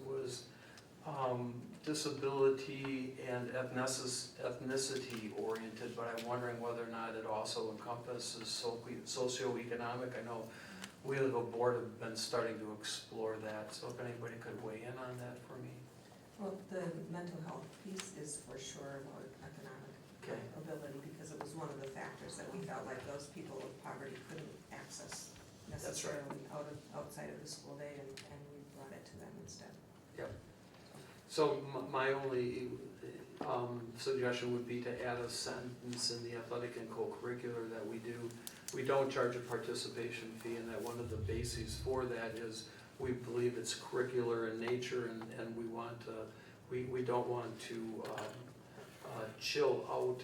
disability and ethnicity oriented, but I'm wondering whether or not it also encompasses socioeconomic. I know we as a board have been starting to explore that, so if anybody could weigh in on that for me. Well, the mental health piece is for sure about economic ability, because it was one of the factors that we felt like those people with poverty couldn't access necessarily outside of the school day, and we brought it to them instead. Yep. So my only suggestion would be to add a sentence in the athletic and co-curricular that we don't charge a participation fee, and that one of the bases for that is we believe it's curricular in nature, and we want to, we don't want to chill out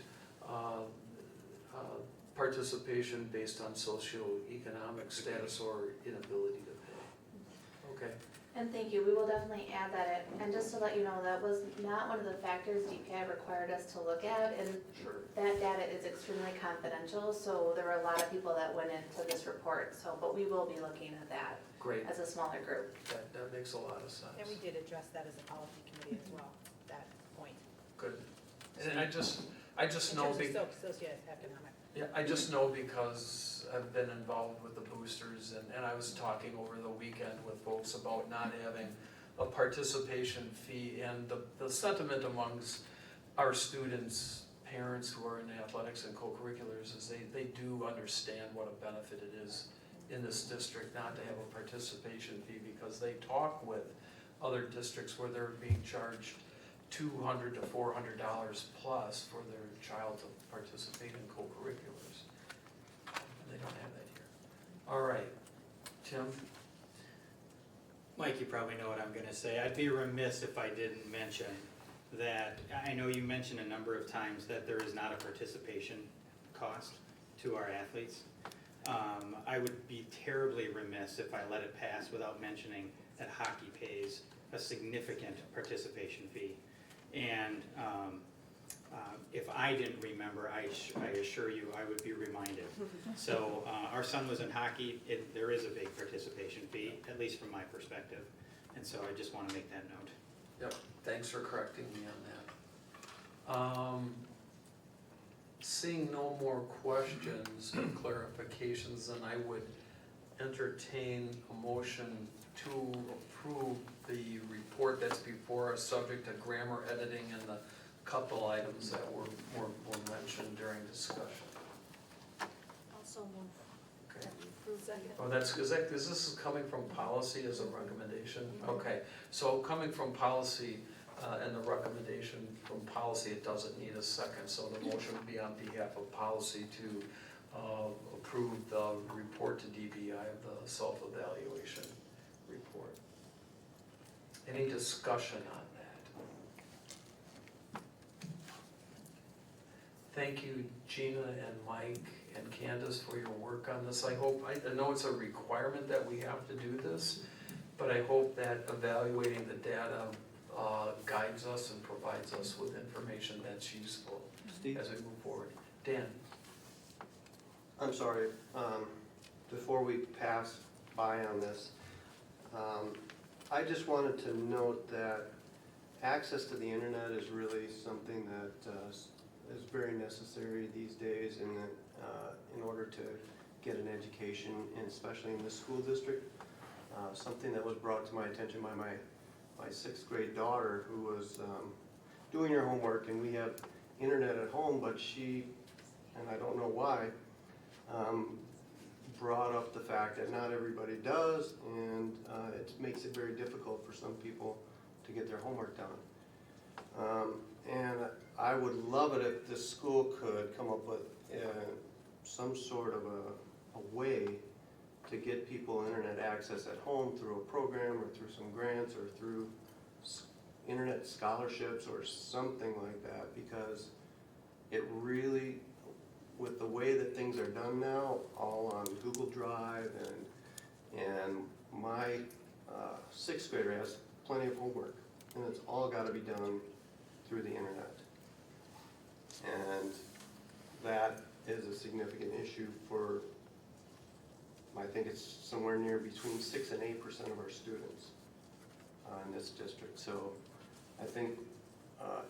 participation based on socioeconomic status or inability to pay. Okay. And thank you, we will definitely add that in. And just to let you know, that was not one of the factors DPI required us to look at, and that data is extremely confidential, so there were a lot of people that went into this report, so, but we will be looking at that. Great. As a smaller group. That makes a lot of sense. And we did address that as a policy committee as well, that point. Good. And I just know. In terms of socioeconomic. Yeah, I just know because I've been involved with the boosters, and I was talking over the weekend with folks about not having a participation fee, and the sentiment amongst our students, parents who are in athletics and co-curriculars, is they do understand what a benefit it is in this district not to have a participation fee, because they talk with other districts where they're being charged $200 to $400 plus for their child to participate in co-curriculars. They don't have that here. All right, Tim? Mike, you probably know what I'm gonna say. I'd be remiss if I didn't mention that, I know you mentioned a number of times that there is not a participation cost. to our athletes. I would be terribly remiss if I let it pass without mentioning that hockey pays a significant participation fee. And if I didn't remember, I assure you I would be reminded. So our son was in hockey. There is a big participation fee, at least from my perspective. And so I just want to make that note. Yep, thanks for correcting me on that. Seeing no more questions or clarifications, then I would entertain a motion to approve the report that's before us, subject to grammar editing and the couple items that were mentioned during discussion. Also move. Okay. Second. Oh, is this coming from policy as a recommendation? Okay, so coming from policy and the recommendation from policy, it doesn't need a second, so the motion would be on behalf of policy to approve the report to DBI of the self-evaluation report. Any discussion on that? Thank you, Gina and Mike and Candace, for your work on this. I know it's a requirement that we have to do this, but I hope that evaluating the data guides us and provides us with information that's useful Steve? as we move forward. Dan? I'm sorry, before we pass by on this, I just wanted to note that access to the internet is really something that is very necessary these days in order to get an education, and especially in this school district. Something that was brought to my attention by my 6th grade daughter, who was doing her homework, and we have internet at home, but she, and I don't know why, brought up the fact that not everybody does, and it makes it very difficult for some people to get their homework done. And I would love it if the school could come up with some sort of a way to get people internet access at home through a program or through some grants or through internet scholarships or something like that, because it really, with the way that things are done now, all on Google Drive, and my 6th grader has plenty of homework, and it's all got to be done through the internet. And that is a significant issue for, I think it's somewhere near between 6 and 8% of our students in this district. So I think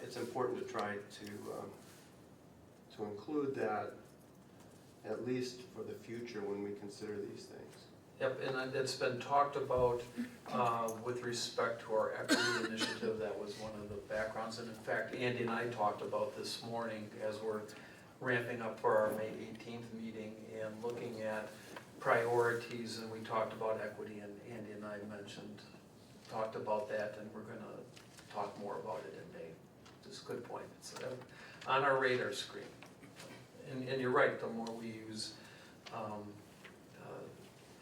it's important to try to include that, at least for the future when we consider these things. Yep, and it's been talked about with respect to our equity initiative. That was one of the backgrounds, and in fact, Andy and I talked about this morning as we're ramping up for our May 18th meeting and looking at priorities, and we talked about equity, and Andy and I talked about that, and we're gonna talk more about it in May. Just a good point. It's on our radar screen. And you're right, the more we use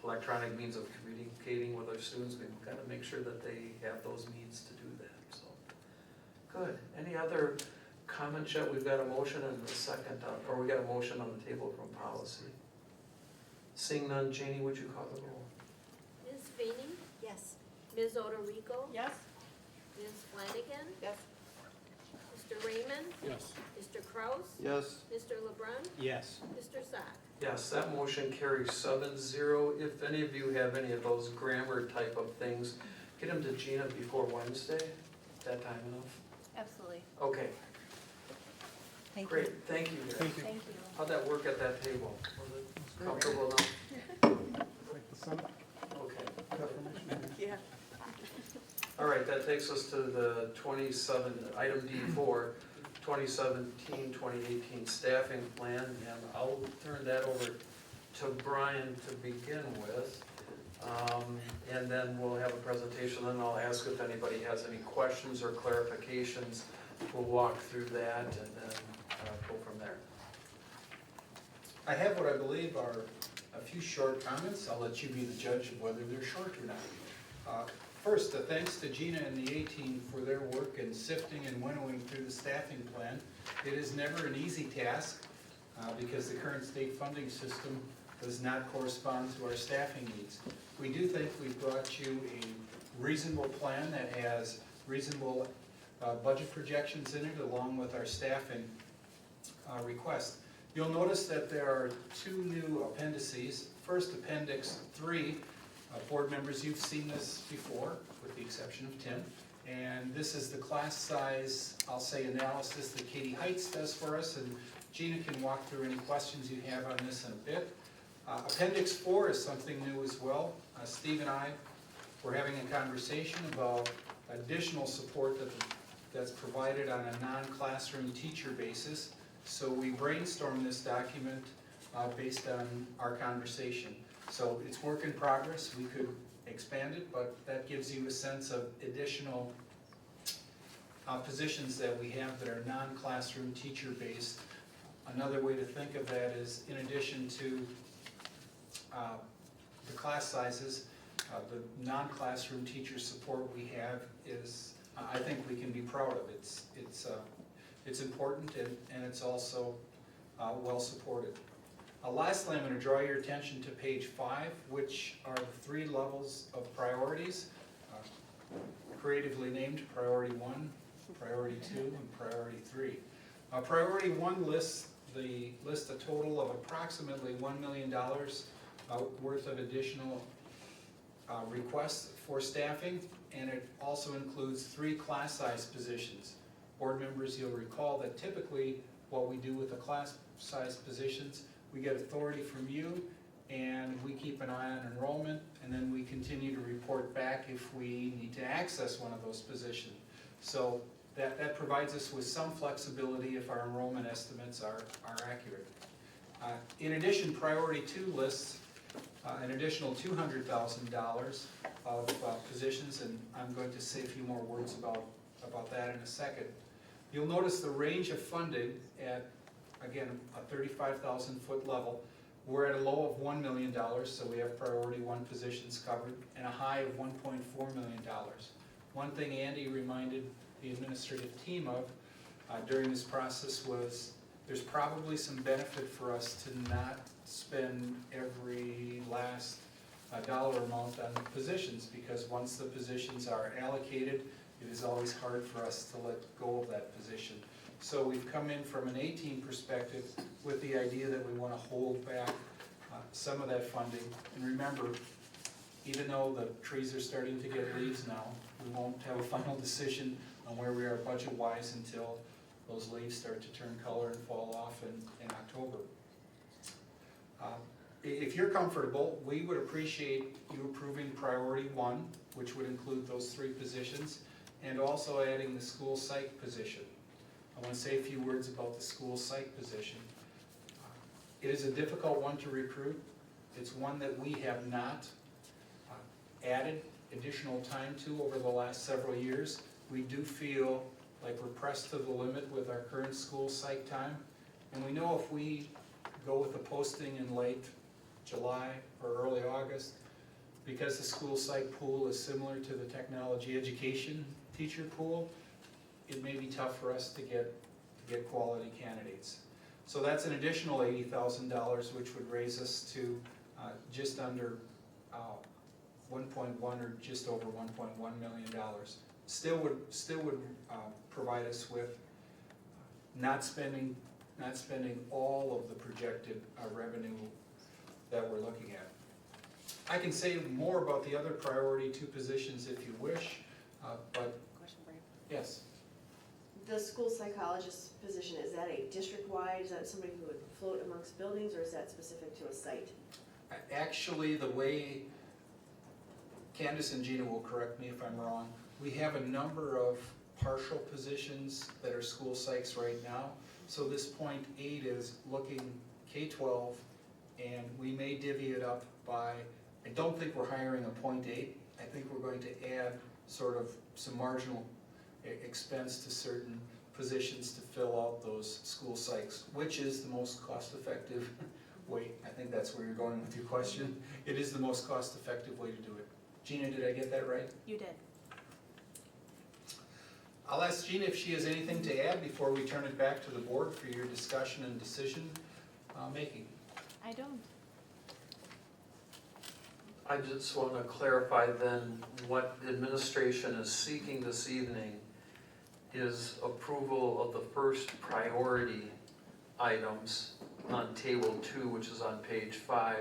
electronic means of communicating with our students, we've got to make sure that they have those means to do that, so. Good. Any other comments yet? We've got a motion and a second, or we got a motion on the table from policy. Seeing none, Janie, would you call the roll? Ms. Feeney? Yes. Ms. Oderico? Yes. Ms. Flanagan? Yes. Mr. Raymond? Yes. Mr. Kraus? Yes? Mr. LeBrun? Yes. Mr. Sack? Yes, that motion carries 7-0. If any of you have any of those grammar type of things, get them to Gina before Wednesday. That time enough? Absolutely. Okay, Thank you. great, thank you guys. Thank you. Thank you. How'd that work at that table? Was it comfortable enough? Like the Senate Okay. confirmation. Yeah. All right, that takes us to the item D4, 2017-2018 staffing plan, and I'll turn that over to Brian to begin with. And then we'll have a presentation, then I'll ask if anybody has any questions or clarifications. We'll walk through that and then go from there. I have what I believe are a few short comments. I'll let you be the judge of whether they're short or not. First, thanks to Gina and the A-Team for their work in sifting and winnowing through the staffing plan. It is never an easy task. because the current state funding system does not correspond to our staffing needs. We do think we've brought you a reasonable plan that has reasonable budget projections in it, along with our staffing request. You'll notice that there are two new appendices. First, Appendix 3. Board members, you've seen this before, with the exception of Tim. And this is the class size, I'll say, analysis that Katie Heights does for us, and Gina can walk through any questions you have on this in a bit. Appendix 4 is something new as well. Steve and I were having a conversation about additional support that's provided on a non-classroom teacher basis. So we brainstormed this document based on our conversation. So it's work in progress. We could expand it, but that gives you a sense of additional positions that we have that are non-classroom teacher based. Another way to think of that is, in addition to the class sizes, the non-classroom teacher support we have is, I think we can be proud of. It's important, and it's also well supported. Lastly, I'm going to draw your attention to page 5, which are the 3 levels of priorities, creatively named Priority 1, Priority 2, and Priority 3. Priority 1 lists a total of approximately $1 million worth of additional requests for staffing, and it also includes 3 class size positions. Board members, you'll recall that typically what we do with the class size positions, we get authority from you, and we keep an eye on enrollment, and then we continue to report back if we need to access one of those positions. So that provides us with some flexibility if our enrollment estimates are accurate. In addition, Priority 2 lists an additional $200,000 of positions, and I'm going to say a few more words about that in a second. You'll notice the range of funding at, again, a 35,000 foot level. We're at a low of $1 million, so we have Priority 1 positions covered, and a high of $1.4 million. One thing Andy reminded the administrative team of during this process was there's probably some benefit for us to not spend every last dollar amount on positions, because once the positions are allocated, it is always hard for us to let go of that position. So we've come in from an 18 perspective with the idea that we want to hold back some of that funding. And remember, even though the trees are starting to get leaves now, we won't have a final decision on where we are budget-wise until those leaves start to turn color and fall off in October. If you're comfortable, we would appreciate you approving Priority 1, which would include those 3 positions, and also adding the school psych position. I want to say a few words about the school psych position. It is a difficult one to recruit. It's one that we have not added additional time to over the last several years. We do feel like we're pressed to the limit with our current school psych time, and we know if we go with a posting in late July or early August, because the school psych pool is similar to the technology education teacher pool, it may be tough for us to get quality candidates. So that's an additional $80,000, which would raise us to just under 1.1 or just over $1.1 million. Still would provide us with not spending all of the projected revenue that we're looking at. I can say more about the other Priority 2 positions if you wish, but Question for you. yes. The school psychologist position, is that a district-wide, is that somebody who would float amongst buildings, or is that specific to a site? Actually, the way, Candace and Gina will correct me if I'm wrong, we have a number of partial positions that are school psychs right now. So this .8 is looking K-12, and we may divvy it up by, I don't think we're hiring a .8. I think we're going to add sort of some marginal expense to certain positions to fill out those school psychs, which is the most cost-effective way. I think that's where you're going with your question. It is the most cost-effective way to do it. Gina, did I get that right? You did. I'll ask Gina if she has anything to add before we turn it back to the board for your discussion and decision making? I don't. I just want to clarify then, what administration is seeking this evening is approval of the first priority items on table 2, which is on page 5.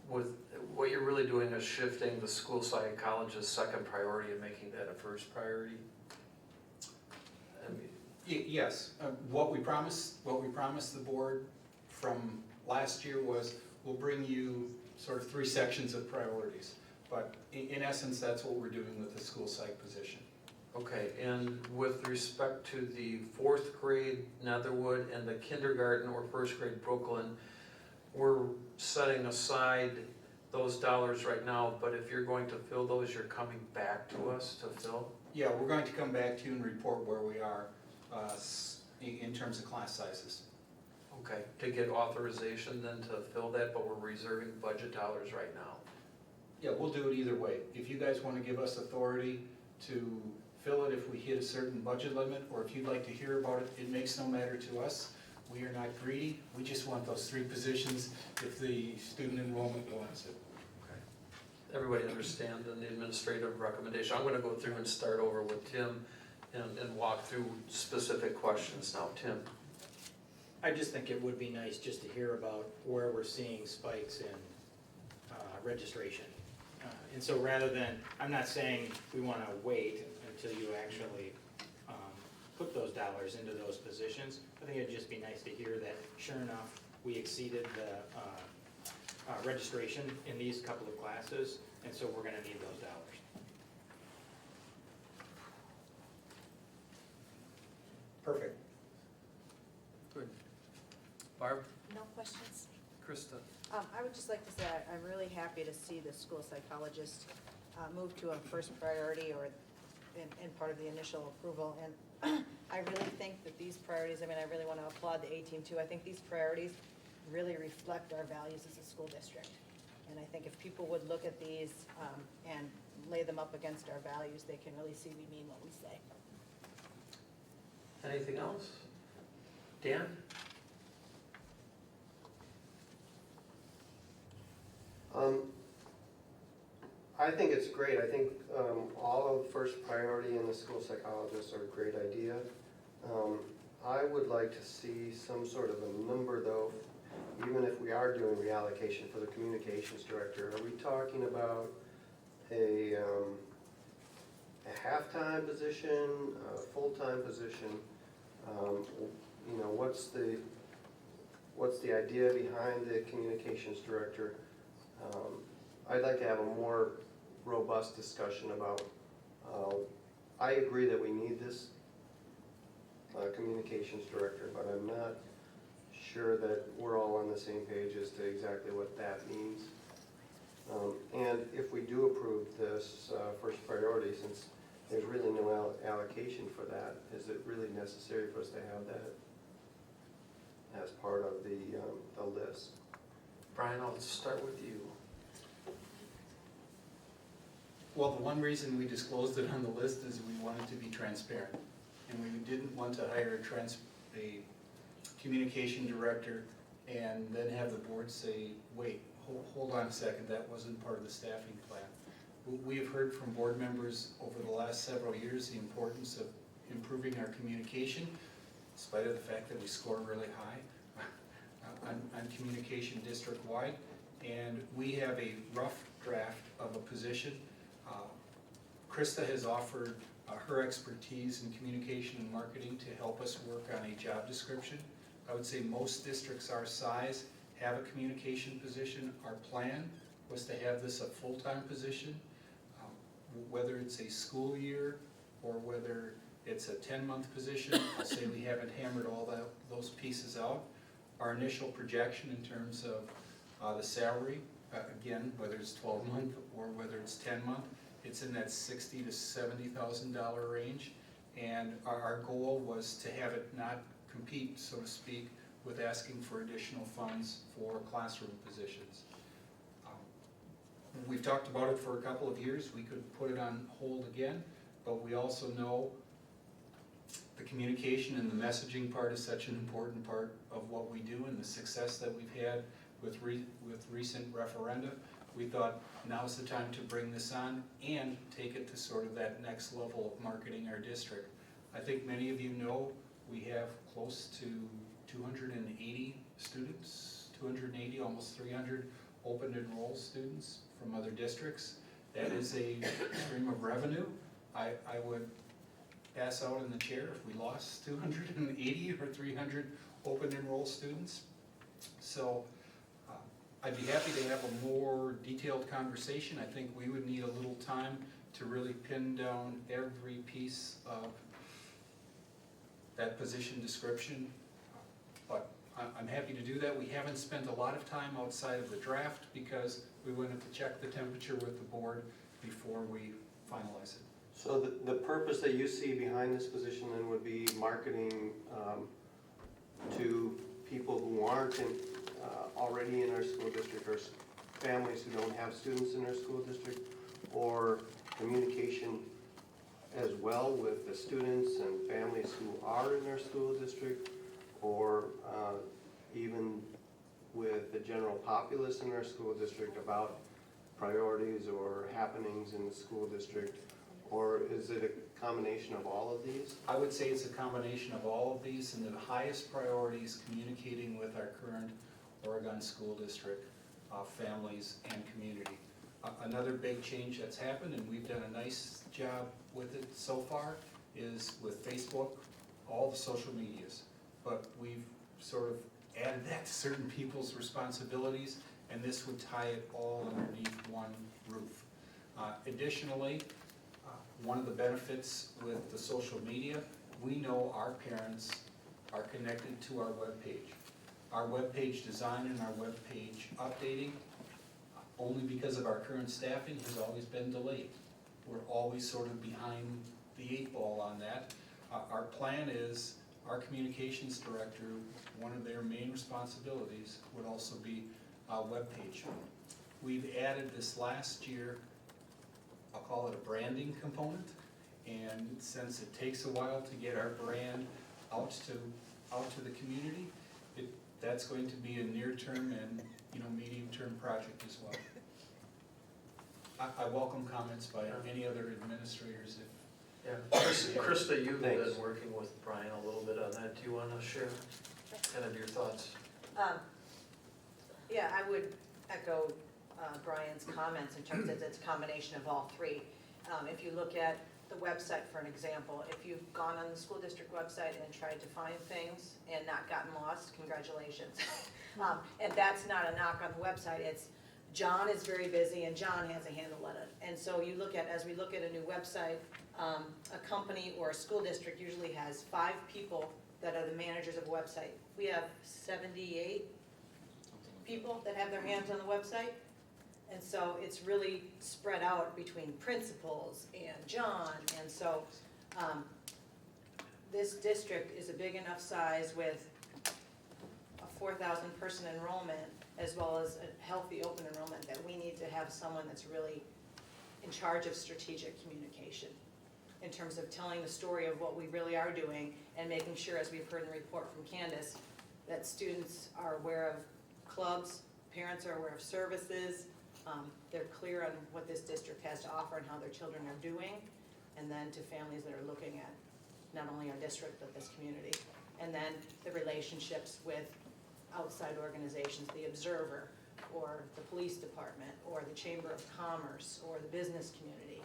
With, what you're really doing is shifting the school psychologist's second priority and making that a first priority. I mean, Yes, what we promised the board from last year was, we'll bring you sort of 3 sections of priorities. But in essence, that's what we're doing with the school psych position. Okay, and with respect to the 4th grade Netherwood and the kindergarten or 1st grade Brooklyn, we're setting aside those dollars right now, but if you're going to fill those, you're coming back to us to fill? Yeah, we're going to come back to you and report where we are in terms of class sizes. Okay, to get authorization then to fill that, but we're reserving budget dollars right now. Yeah, we'll do it either way. If you guys want to give us authority to fill it if we hit a certain budget limit, or if you'd like to hear about it, it makes no matter to us. We are not greedy. We just want those 3 positions if the student enrollment wants it. Okay. Everybody understand the administrative recommendation? I'm going to go through and start over with Tim and walk through specific questions now. Tim? I just think it would be nice just to hear about where we're seeing spikes in registration. And so rather than, I'm not saying we want to wait until you actually put those dollars into those positions. I think it'd just be nice to hear that, sure enough, we exceeded the registration in these couple of classes, and so we're going to need those dollars. Perfect. Good. Barb? No questions? Krista? I would just like to say I'm really happy to see the school psychologist move to a first priority or in part of the initial approval. And I really think that these priorities, I mean, I really want to applaud the A-team too. I think these priorities really reflect our values as a school district. And I think if people would look at these and lay them up against our values, they can really see we mean what we say. Anything else? Dan? I think it's great. I think all of first priority and the school psychologists are a great idea. I would like to see some sort of a number though, even if we are doing reallocation for the communications director. Are we talking about a half-time position, a full-time position? You know, what's the idea behind the communications director? I'd like to have a more robust discussion about, I agree that we need this communications director, but I'm not sure that we're all on the same page as to exactly what that means. And if we do approve this first priority, since there's really no allocation for that, is it really necessary for us to have that as part of the list? Brian, I'll start with you. Well, the one reason we disclosed it on the list is we wanted to be transparent. And we didn't want to hire a communication director and then have the board say, wait, hold on a second, that wasn't part of the staffing plan. We have heard from board members over the last several years the importance of improving our communication, in spite of the fact that we score really high on communication district-wide. And we have a rough draft of a position. Krista has offered her expertise in communication and marketing to help us work on a job description. I would say most districts our size have a communication position. Our plan was to have this a full-time position, whether it's a school year or whether it's a 10-month position. I'll say we haven't hammered all those pieces out. Our initial projection in terms of the salary, again, whether it's 12-month or whether it's 10-month, it's in that $60,000 to $70,000 range. And our goal was to have it not compete, so to speak, with asking for additional funds for classroom positions. We've talked about it for a couple of years. We could put it on hold again, but we also know the communication and the messaging part is such an important part of what we do and the success that we've had with recent referenda. We thought now's the time to bring this on and take it to sort of that next level of marketing our district. I think many of you know we have close to 280 students, 280, almost 300 open enroll students from other districts. That is a stream of revenue. I would pass out in the chair if we lost 280 or 300 open enroll students. So I'd be happy to have a more detailed conversation. I think we would need a little time to really pin down every piece of that position description. But I'm happy to do that. We haven't spent a lot of time outside of the draft because we wanted to check the temperature with the board before we finalize it. So the purpose that you see behind this position then would be marketing to people who aren't already in our school district, or families who don't have students in our school district, or communication as well with the students and families who are in our school district, or even with the general populace in our school district about priorities or happenings in the school district. Or is it a combination of all of these? I would say it's a combination of all of these, and the highest priority is communicating with our current Oregon School District families and community. Another big change that's happened, and we've done a nice job with it so far, is with Facebook, all the social medias. But we've sort of added that to certain people's responsibilities, and this would tie it all underneath one roof. Additionally, one of the benefits with the social media, we know our parents are connected to our webpage. Our webpage design and our webpage updating, only because of our current staffing, has always been delayed. We're always sort of behind the 8 ball on that. Our plan is our communications director, one of their main responsibilities would also be webpage. We've added this last year, I'll call it a branding component, and since it takes a while to get our brand out to the community, that's going to be a near-term and medium-term project as well. I welcome comments by any other administrators. Krista, you've Thanks. been working with Brian a little bit on that. Do you want to share kind of your thoughts? Yeah, I would echo Brian's comments in terms of it's a combination of all three. If you look at the website, for an example, if you've gone on the school district website and tried to find things and not gotten lost, congratulations. And that's not a knock on the website, it's John is very busy and John has a handle on it. And so you look at, as we look at a new website, a company or a school district usually has 5 people that are the managers of a website. We have 78 people that have their hands on the website. And so it's really spread out between principals and John. And so this district is a big enough size with a 4,000 person enrollment, as well as a healthy open enrollment, that we need to have someone that's really in charge of strategic communication in terms of telling the story of what we really are doing and making sure, as we've heard in the report from Candace, that students are aware of clubs, parents are aware of services, they're clear on what this district has to offer and how their children are doing, and then to families that are looking at not only our district but this community. And then the relationships with outside organizations, the Observer, or the police department, or the Chamber of Commerce, or the business community,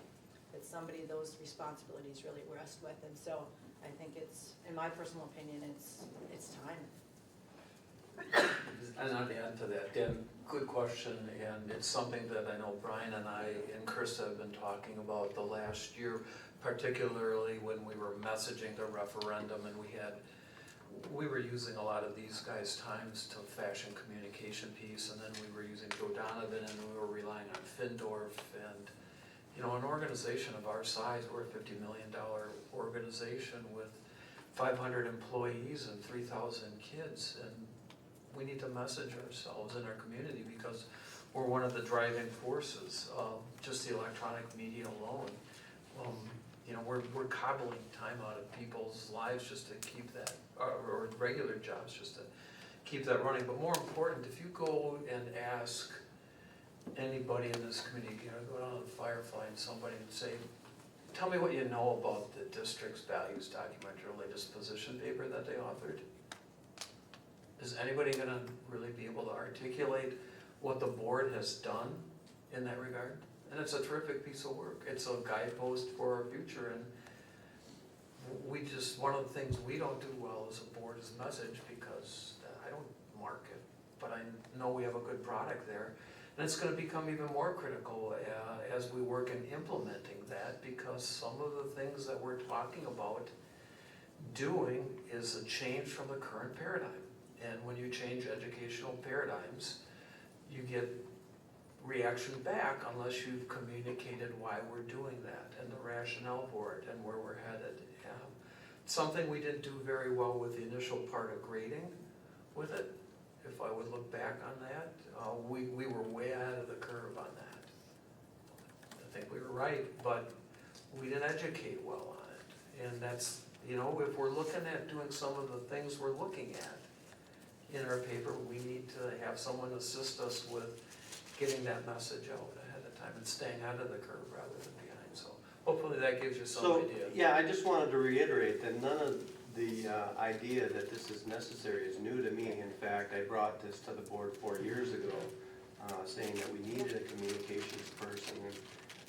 that somebody those responsibilities really rest with. And so I think it's, in my personal opinion, it's time. And I'd add to that, Dan, good question, and it's something that I know Brian and I and Krista have been talking about the last year, particularly when we were messaging the referendum, and we were using a lot of these guys' times to fashion communication piece, and then we were using Joe Donovan, and we were relying on Findorf, and an organization of our size, we're a $50 million organization with 500 employees and 3,000 kids, and we need to message ourselves in our community because we're one of the driving forces. Just the electronic media alone, you know, we're cobbling time out of people's lives just to keep that, or regular jobs just to keep that running. But more important, if you go and ask anybody in this community, you know, go down to the Firefly and somebody and say, tell me what you know about the district's values document, your latest position paper that they authored. Is anybody gonna really be able to articulate what the board has done in that regard? And it's a terrific piece of work. It's a guidepost for our future, and we just, one of the things we don't do well as a board is message, because I don't market, but I know we have a good product there. And it's gonna become even more critical as we work in implementing that, because some of the things that we're talking about doing is a change from the current paradigm. And when you change educational paradigms, you get reaction back unless you've communicated why we're doing that and the rationale for it and where we're headed. Something we didn't do very well with the initial part of grading with it, if I would look back on that, we were way ahead of the curve on that. I think we were right, but we didn't educate well on it. And that's, you know, if we're looking at doing some of the things we're looking at in our paper, we need to have someone assist us with getting that message out ahead of time and staying out of the curve rather than behind. So hopefully that gives you some idea. Yeah, I just wanted to reiterate that none of the idea that this is necessary is new to me. In fact, I brought this to the board 4 years ago, saying that we needed a communications person. And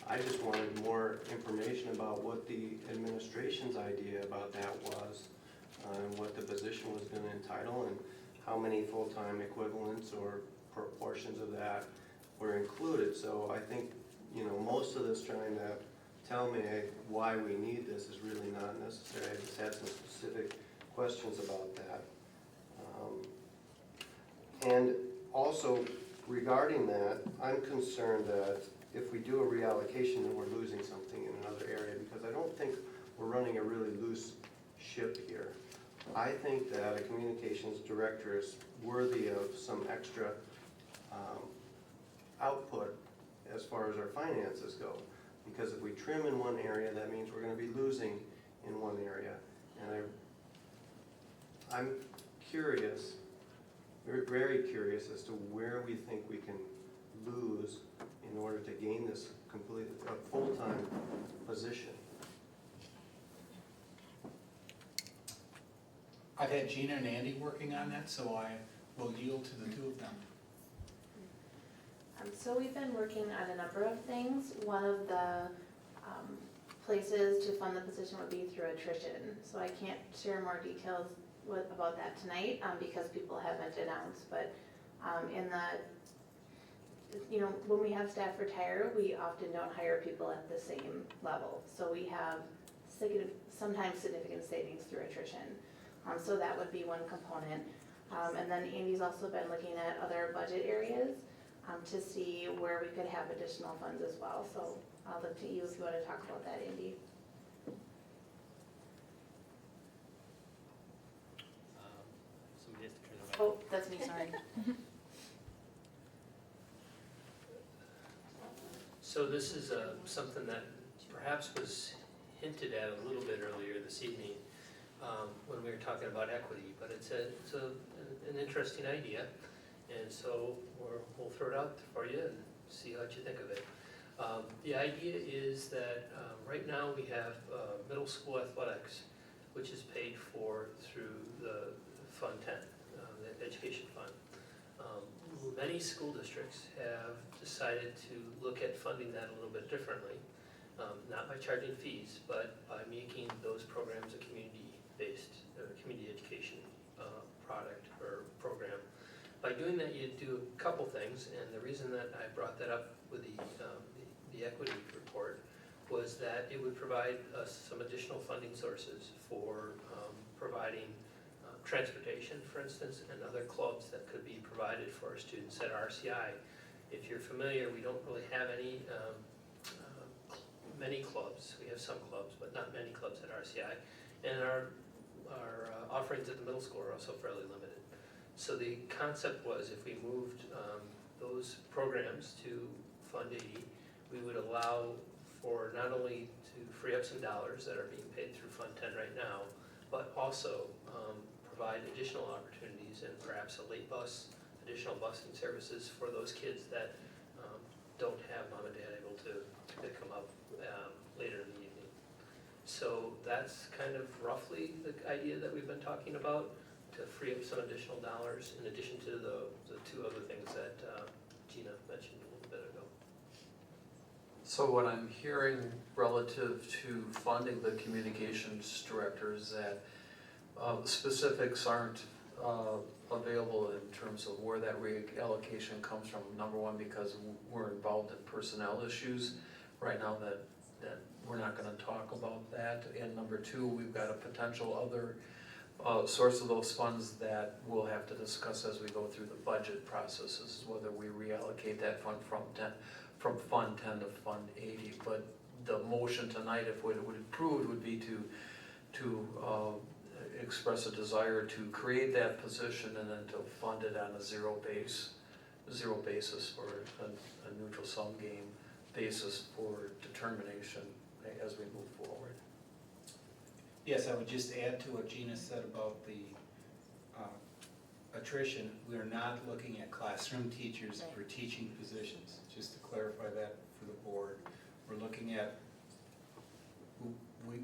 I just wanted more information about what the administration's idea about that was, and what the position was going to entitle, and how many full-time equivalents or proportions of that were included. So I think, you know, most of this trying to tell me why we need this is really not necessary. I just had some specific questions about that. And also regarding that, I'm concerned that if we do a reallocation, then we're losing something in another area, because I don't think we're running a really loose ship here. I think that a communications director is worthy of some extra output as far as our finances go. Because if we trim in one area, that means we're going to be losing in one area. And I'm curious, very curious as to where we think we can lose in order to gain this a full-time position. I've had Gina and Andy working on that, so I will yield to the two of them. So we've been working on a number of things. One of the places to fund the position would be through attrition. So I can't share more details about that tonight because people haven't announced. But in the, you know, when we have staff retire, we often don't hire people at the same level. So we have sometimes significant savings through attrition. So that would be one component. And then Andy's also been looking at other budget areas to see where we could have additional funds as well. So I'll look to you if you want to talk about that, Andy. Somebody has to turn the mic. Oh, that's me, sorry. So this is something that perhaps was hinted at a little bit earlier this evening when we were talking about equity, but it's an interesting idea. And so we'll throw it out for you and see what you think of it. The idea is that right now we have middle school athletics, which is paid for through the Fund 10, the education fund. Many school districts have decided to look at funding that a little bit differently, not by charging fees, but by making those programs a community-based, community education product or program. By doing that, you do a couple things, and the reason that I brought that up with the equity report was that it would provide us some additional funding sources for providing transportation, for instance, and other clubs that could be provided for our students at RCI. If you're familiar, we don't really have any many clubs. We have some clubs, but not many clubs at RCI, and our offerings at the middle school are also fairly limited. So the concept was if we moved those programs to Fund 80, we would allow for not only to free up some dollars that are being paid through Fund 10 right now, but also provide additional opportunities and perhaps a late bus, additional busing services for those kids that don't have mom and dad able to pick them up later in the evening. So that's kind of roughly the idea that we've been talking about, to free up some additional dollars in addition to the two other things that Gina mentioned a little bit ago. So what I'm hearing relative to funding the communications director is that specifics aren't available in terms of where that reallocation comes from. Number one, because we're involved in personnel issues right now that we're not gonna talk about that. And number two, we've got a potential other source of those funds that we'll have to discuss as we go through the budget processes, whether we reallocate that fund from Fund 10 to Fund 80. But the motion tonight, if it would approve, would be to express a desire to create that position and then to fund it on a zero basis for a neutral sum game basis for determination as we move forward. Yes, I would just add to what Gina said about the attrition. We are not looking at classroom teachers or teaching positions, just to clarify that for the board. We're looking at who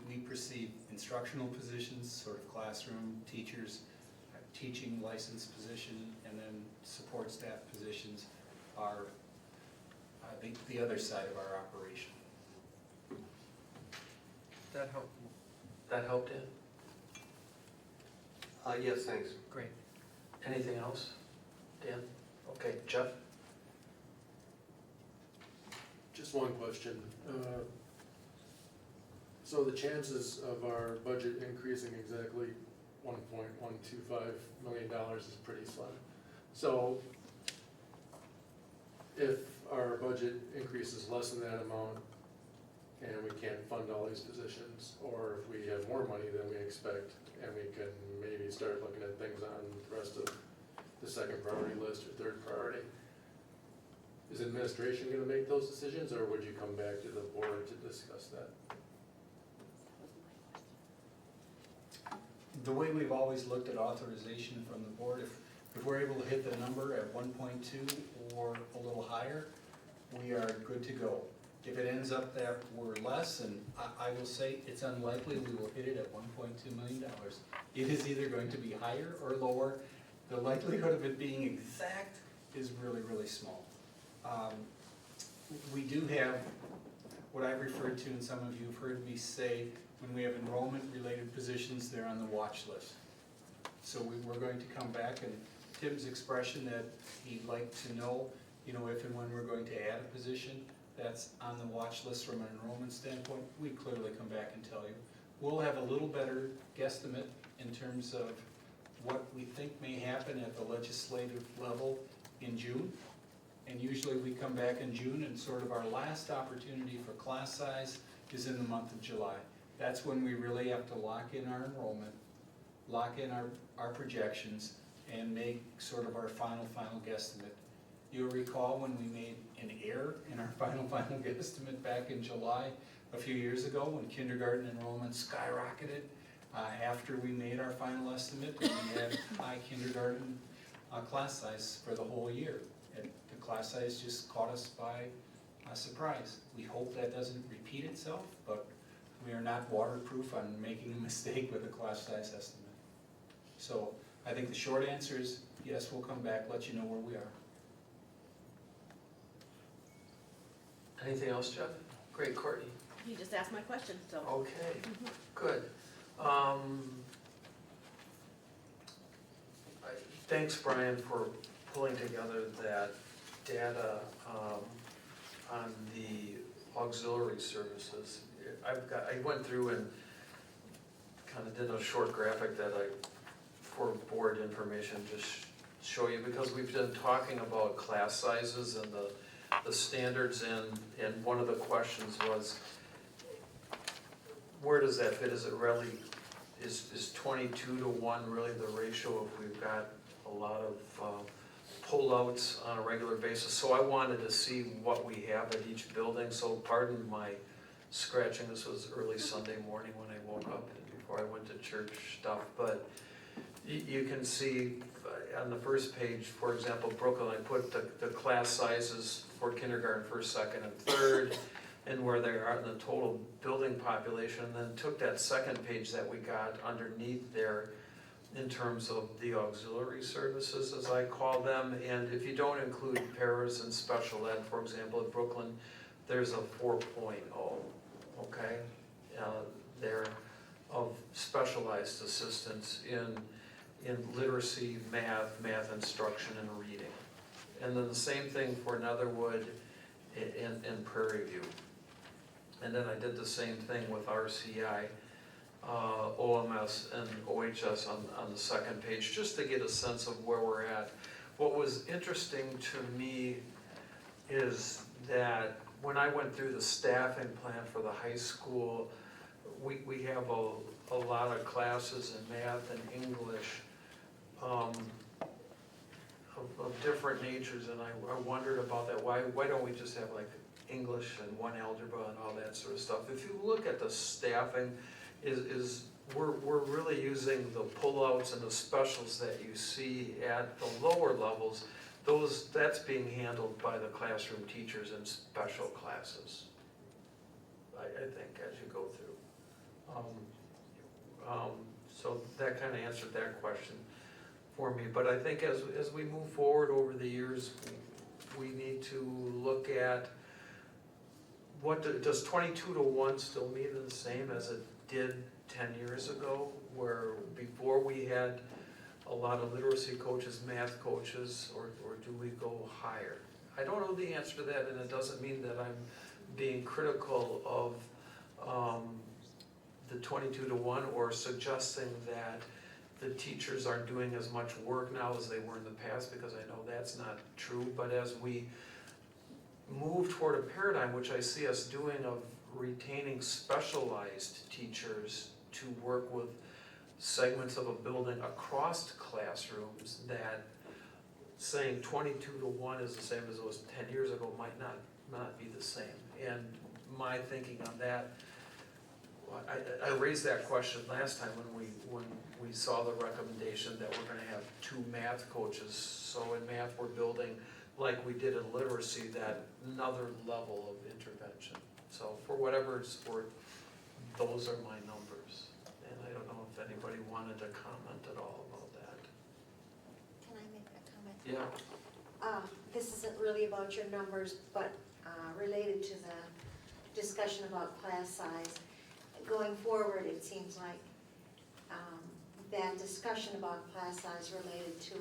we perceive instructional positions, sort of classroom teachers, teaching licensed position, and then support staff positions are the other side of our operation. That help? That helped, Dan? Yes, thanks. Great. Anything else, Dan? Okay, Jeff? Just one question. So the chances of our budget increasing exactly $1.125 million is pretty slim. So if our budget increases less than that amount and we can't fund all these positions, or if we have more money than we expect and we can maybe start looking at things on the rest of the second priority list or third priority, is administration going to make those decisions, or would you come back to the board to discuss that? The way we've always looked at authorization from the board, if we're able to hit the number at 1.2 or a little higher, we are good to go. If it ends up that we're less, and I will say it's unlikely we will hit it at $1.2 million. It is either going to be higher or lower. The likelihood of it being exact is really, really small. We do have what I've referred to, and some of you have heard me say, when we have enrollment-related positions, they're on the watch list. So we're going to come back, and Tim's expression that he'd like to know, if and when we're going to add a position that's on the watch list from an enrollment standpoint, we clearly come back and tell you. We'll have a little better guesstimate in terms of what we think may happen at the legislative level in June. And usually we come back in June, and sort of our last opportunity for class size is in the month of July. That's when we really have to lock in our enrollment, lock in our projections, and make sort of our final guesstimate. You'll recall when we made an error in our final guesstimate back in July a few years ago, when kindergarten enrollment skyrocketed after we made our final estimate, and we had high kindergarten class size for the whole year. And the class size just caught us by surprise. We hope that doesn't repeat itself, but we are not waterproof on making a mistake with a class size estimate. So I think the short answer is yes, we'll come back, let you know where we are. Anything else, Jeff? Great, Courtney. You just asked my question, so. Okay, good. Thanks, Brian, for pulling together that data on the auxiliary services. I went through and kind of did a short graphic that for board information, just show you, because we've been talking about class sizes and the standards, and one of the questions was, where does that fit? Is it really, is 22 to 1 really the ratio if we've got a lot of pullouts on a regular basis? So I wanted to see what we have at each building, so pardon my scratching. This was early Sunday morning when I woke up before I went to church stuff, but you can see on the first page, for example, Brooklyn, I put the class sizes for kindergarten, first, second, and third, and where they are in the total building population, and then took that second page that we got underneath there in terms of the auxiliary services, as I call them, and if you don't include paras and special ed, for example, at Brooklyn, there's a 4.0, okay? There of specialized assistance in literacy, math instruction, and reading. And then the same thing for Netherwood and Prairie View. And then I did the same thing with RCI, OMS, and OHS on the second page, just to get a sense of where we're at. What was interesting to me is that when I went through the staffing plan for the high school, we have a lot of classes in math and English of different natures, and I wondered about that. Why don't we just have like English and one algebra and all that sort of stuff? If you look at the staffing, we're really using the pullouts and the specials that you see at the lower levels. That's being handled by the classroom teachers in special classes, I think, as you go through. So that kind of answered that question for me. But I think as we move forward over the years, we need to look at does 22 to 1 still mean the same as it did 10 years ago, where before we had a lot of literacy coaches, math coaches, or do we go higher? I don't know the answer to that, and it doesn't mean that I'm being critical of the 22 to 1 or suggesting that the teachers aren't doing as much work now as they were in the past, because I know that's not true. But as we move toward a paradigm, which I see us doing, of retaining specialized teachers to work with segments of a building across classrooms, that saying 22 to 1 is the same as it was 10 years ago might not be the same. And my thinking on that, I raised that question last time when we saw the recommendation that we're gonna have 2 math coaches. So in math, we're building, like we did in literacy, that another level of intervention. So for whatever it's worth, those are my numbers. And I don't know if anybody wanted to comment at all about that. Can I make a comment? Yeah. This isn't really about your numbers, but related to the discussion about class size. Going forward, it seems like that discussion about class size related to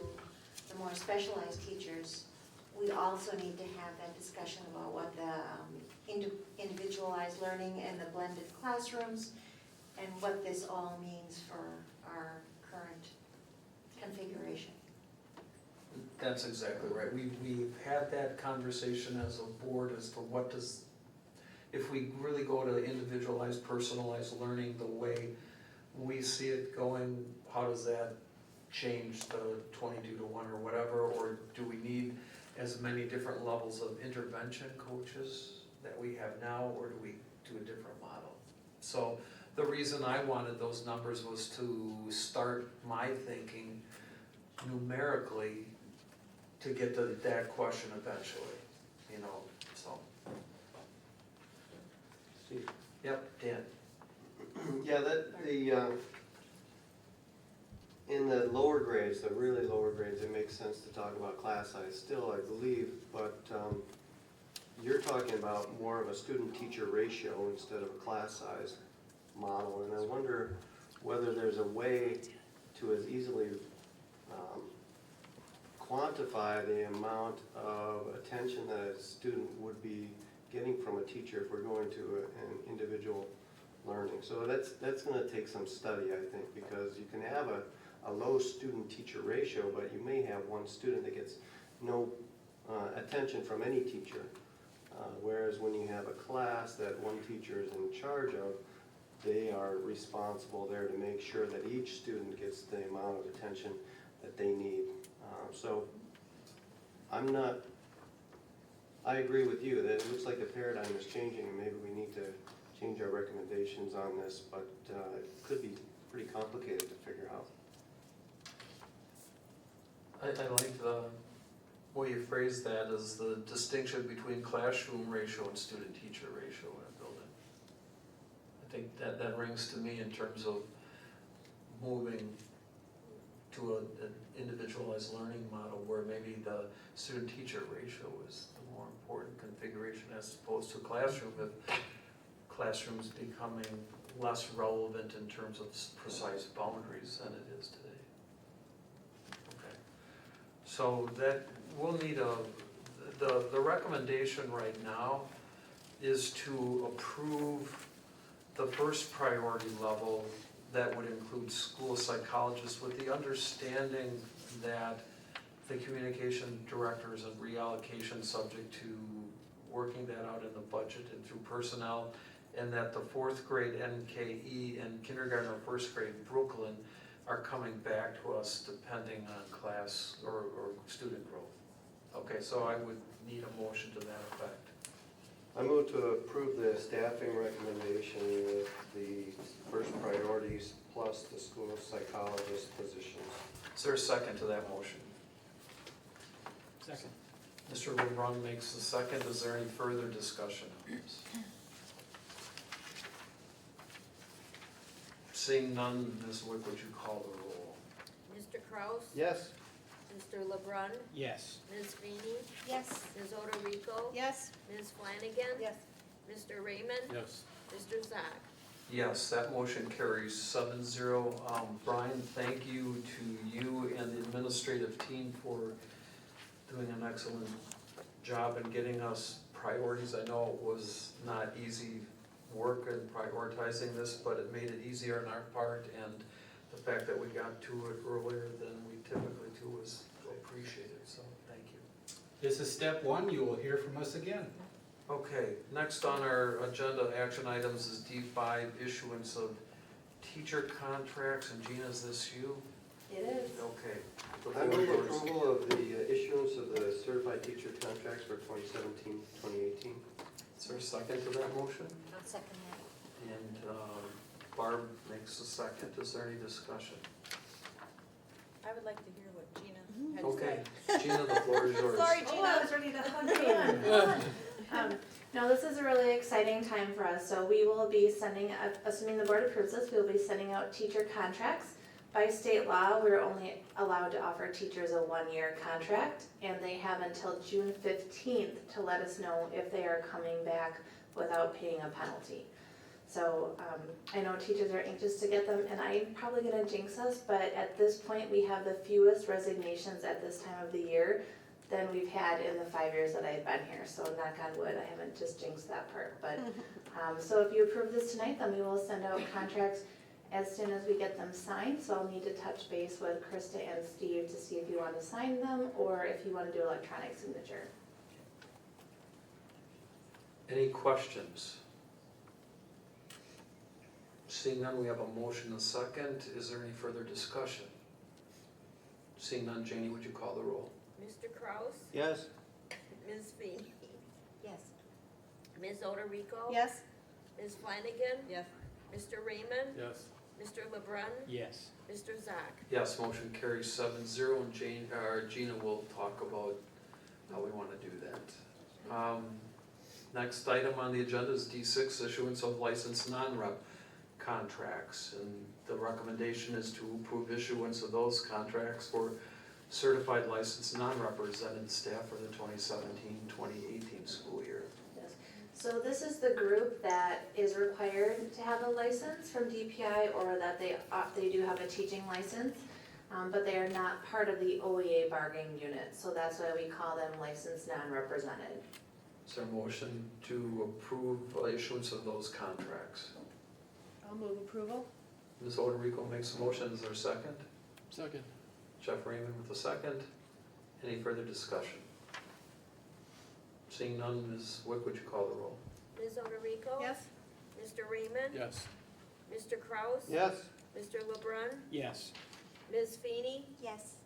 the more specialized teachers, we also need to have that discussion about what the individualized learning and the blended classrooms, and what this all means for our current configuration. That's exactly right. We've had that conversation as a board as to what does, if we really go to individualized, personalized learning the way we see it going, how does that change the 22 to 1 or whatever? Or do we need as many different levels of intervention coaches that we have now, or do we do a different model? So the reason I wanted those numbers was to start my thinking numerically to get to that question eventually, you know, so. Steve? Yep, Dan. Yeah, in the lower grades, the really lower grades, it makes sense to talk about class size still, I believe, but you're talking about more of a student-teacher ratio instead of a class size model, and I wonder whether there's a way to as easily quantify the amount of attention that a student would be getting from a teacher if we're going to an individual learning. So that's going to take some study, I think, because you can have a low student-teacher ratio, but you may have one student that gets no attention from any teacher, whereas when you have a class that one teacher is in charge of, they are responsible there to make sure that each student gets the amount of attention that they need. So I agree with you that it looks like the paradigm is changing, and maybe we need to change our recommendations on this, but it could be pretty complicated to figure out. I like the way you phrase that as the distinction between classroom ratio and student-teacher ratio in a building. I think that rings to me in terms of moving to an individualized learning model where maybe the student-teacher ratio is the more important configuration as opposed to classroom, if classrooms becoming less relevant in terms of precise boundaries than it is today. Okay. So that, we'll need the recommendation right now is to approve the first priority level that would include school psychologists with the understanding that the communication directors and reallocation subject to working that out in the budget and through personnel, and that the fourth grade NKE and kindergarten or first grade Brooklyn are coming back to us depending on class or student growth. Okay, so I would need a motion to that effect. I move to approve the staffing recommendation with the first priorities plus the school psychologist positions. Is there a second to that motion? Second. Mr. LeBrun makes the second. Is there any further discussion on this? Seeing none, Ms. Wick, would you call the roll? Mr. Kraus? Yes. Mr. LeBrun? Yes. Ms. Feeney? Yes. Ms. Oderico? Yes. Ms. Flanagan? Yes. Mr. Raymond? Yes. Mr. Zock? Yes, that motion carries 7-0. Brian, thank you to you and the administrative team for doing an excellent job in getting us priorities. I know it was not easy work in prioritizing this, but it made it easier on our part, and the fact that we got to it earlier than we typically do was appreciated, so thank you. This is step one. You will hear from us again. Okay, next on our agenda action items is D5, issuance of teacher contracts, and Gina, is this you? It is. Okay. I move approval of the issuance of the certified teacher contracts for 2017-2018. Is there a second to that motion? I'll second that. And Barb makes a second. Is there any discussion? I would like to hear what Gina had to Okay, say. Gina, the floor is yours. Sorry, Oh, Gina. I was ready to hug you. No, this is a really exciting time for us. So we will be sending, assuming the board approves this, we will be sending out teacher contracts. By state law, we're only allowed to offer teachers a one-year contract, and they have until June 15th to let us know if they are coming back without paying a penalty. So I know teachers are anxious to get them, and I'm probably gonna jinx us, but at this point, we have the fewest resignations at this time of the year than we've had in the 5 years that I've been here. So knock on wood, I haven't just jinxed that part. But so if you approve this tonight, then we will send out contracts as soon as we get them signed. So I'll need to touch base with Krista and Steve to see if you want to sign them or if you want to do electronic signature. Any questions? Seeing none, we have a motion and a second. Is there any further discussion? Seeing none, Janie, would you call the roll? Mr. Kraus? Yes. Ms. Feeney? Yes. Ms. Oderico? Yes. Ms. Flanagan? Yes. Mr. Raymond? Yes. Mr. LeBrun? Yes. Mr. Zock? Yes, motion carries 7-0, and Gina will talk about how we want to do that. Next item on the agenda is D6, issuance of licensed non-rep contracts. And the recommendation is to approve issuance of those contracts for certified licensed non-represented staff for the 2017-2018 school year. Yes. So this is the group that is required to have a license from DPI or that they do have a teaching license, but they are not part of the OEA bargaining unit. So that's why we call them licensed non-represented. Is there a motion to approve issuance of those contracts? I'll move approval. Ms. Oderico makes a motion. Is there a second? Second. Jeff Raymond with a second. Any further discussion? Seeing none, Ms. Wick, would you call the roll? Ms. Oderico? Yes. Mr. Raymond? Yes. Mr. Kraus? Yes. Mr. LeBrun? Yes. Ms. Feeney? Yes.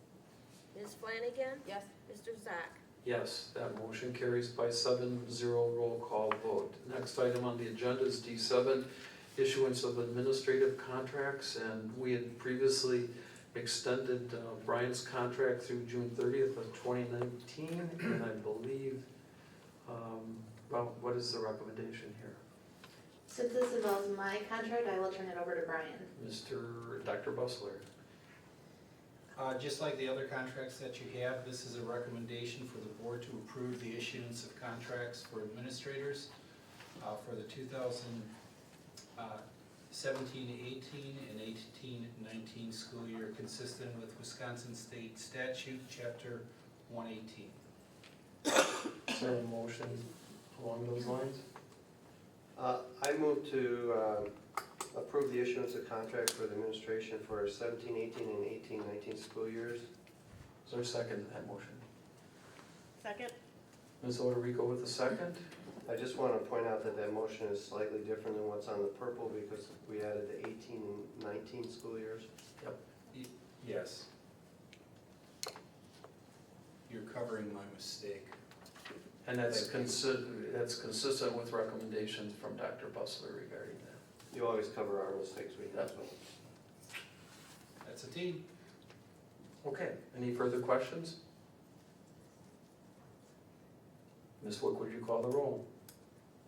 Ms. Flanagan? Yes. Mr. Zock? Yes, that motion carries by 7-0 roll call vote. Next item on the agenda is D7, issuance of administrative contracts, and we had previously extended Brian's contract through June 30th of 2019, and I believe, well, what is the recommendation here? Since this involves my contract, I will turn it over to Brian. Dr. Bustler. Just like the other contracts that you have, this is a recommendation for the board to approve the issuance of contracts for administrators for the 2017-18 and 18-19 school year, consistent with Wisconsin State Statute, Chapter 118. Is there a motion along those lines? I move to approve the issuance of contract for the administration for 17-18 and 18-19 school years. Is there a second to that motion? Second? Ms. Oderico with a second. I just want to point out that that motion is slightly different than what's on the purple because we added the 18 and 19 school years. Yes. You're covering my mistake. And that's consistent with recommendations from Dr. Bustler regarding that. You always cover our mistakes, we have. That's a team. Okay, any further questions? Ms. Wood, would you call the roll?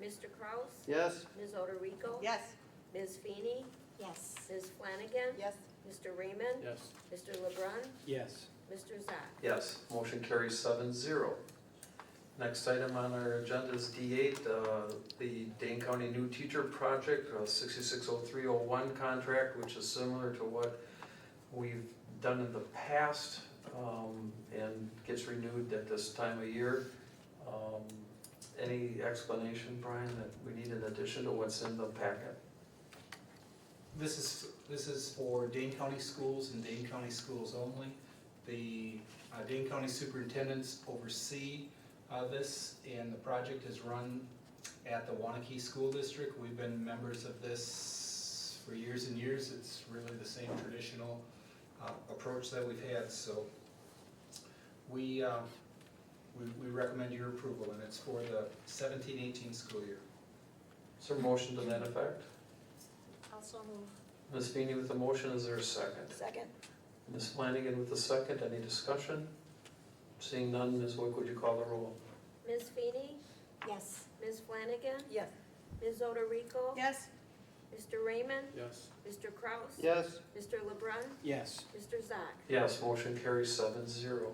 Mr. Kraus? Yes? Ms. Oderico? Yes. Ms. Feeney? Yes. Ms. Flanagan? Yes. Mr. Raymond? Yes. Mr. LeBrun? Yes. Mr. Zach? Yes, motion carries 7-0. Next item on our agenda is D8, the Dane County New Teacher Project, 660301 contract, which is similar to what we've done in the past and gets renewed at this time of year. Any explanation, Brian, that we need in addition to what's in the packet? This is for Dane County schools and Dane County schools only. The Dane County superintendents oversee this, and the project is run at the Wanakee School District. We've been members of this for years and years. It's really the same traditional approach that we've had, so we recommend your approval, and it's for the 17-18 school year. Is there a motion to that effect? Also move. Ms. Feeney with the motion, is there a second? Second? Ms. Flanagan with the second, any discussion? Seeing none, Ms. Wood, would you call the roll? Ms. Feeney? Yes. Ms. Flanagan? Yes. Ms. Oderico? Yes. Mr. Raymond? Yes. Mr. Kraus? Yes? Mr. LeBrun? Yes. Mr. Zach? Yes, motion carries 7-0.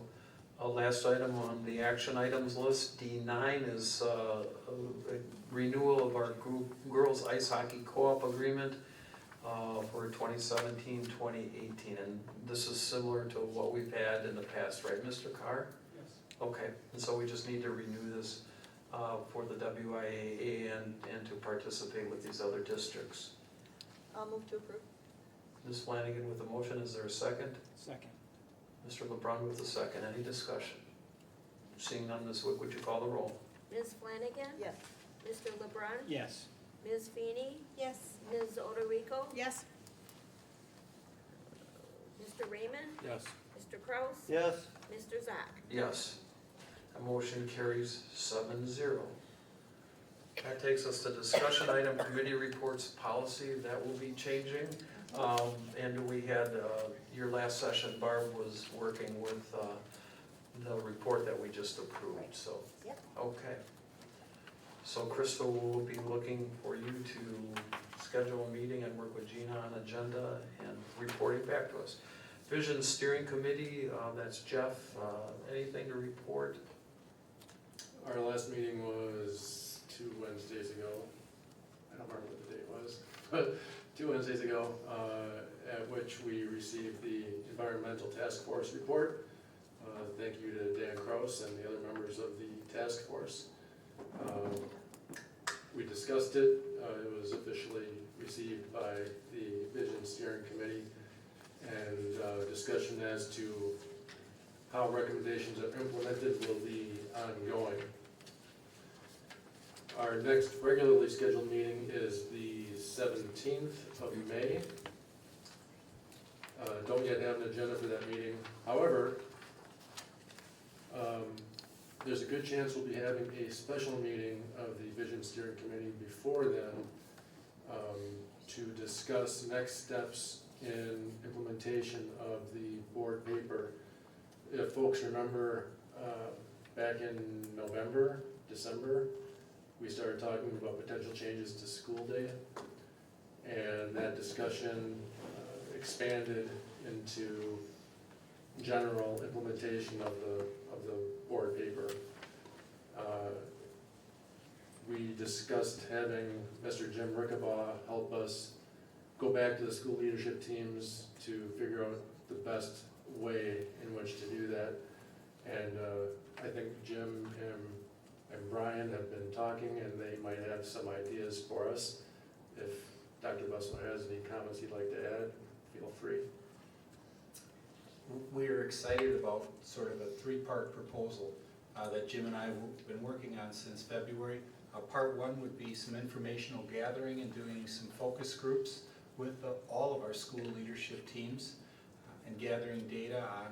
Last item on the action items list, D9 is a renewal of our girls ice hockey co-op agreement for 2017-2018. And this is similar to what we've had in the past, right, Mr. Carr? Yes. Okay, and so we just need to renew this for the WIAA and to participate with these other districts. I'll move to approve. Ms. Flanagan with the motion, is there a second? Second. Mr. LeBrun with the second, any discussion? Seeing none, Ms. Wick, would you call the roll? Ms. Flanagan? Yes. Mr. LeBrun? Yes. Ms. Feeney? Yes. Ms. Oderico? Yes. Mr. Raymond? Yes. Mr. Kraus? Yes? Mr. Zach? Yes. The motion carries 7-0. That takes us to discussion item, committee reports policy, that will be changing. And we had, your last session, Barb was working with the report that we just approved, so. Yep. Okay. So Crystal will be looking for you to schedule a meeting and work with Gina on agenda and reporting back to us. Vision Steering Committee, that's Jeff, anything to report? Our last meeting was 2 Wednesdays ago. I don't remember what the date was, but 2 Wednesdays ago, at which we received the Environmental Task Force report. Thank you to Dan Kraus and the other members of the task force. We discussed it. It was officially received by the Vision Steering Committee, and discussion as to how recommendations are implemented will be ongoing. Our next regularly scheduled meeting is the 17th of May. Don't yet have an agenda for that meeting. However, there's a good chance we'll be having a special meeting of the Vision Steering Committee before then to discuss next steps in implementation of the board paper. If folks remember, back in November, December, we started talking about potential changes to school day, and that discussion expanded into general implementation of the board paper. We discussed having Mr. Jim Rickabaugh help us go back to the school leadership teams to figure out the best way in which to do that. And I think Jim and Brian have been talking, and they might have some ideas for us. If Dr. Bussler has any comments he'd like to add, feel free. We're excited about sort of a three-part proposal that Jim and I have been working on since February. Part one would be some informational gathering and doing some focus groups with all of our school leadership teams and gathering data on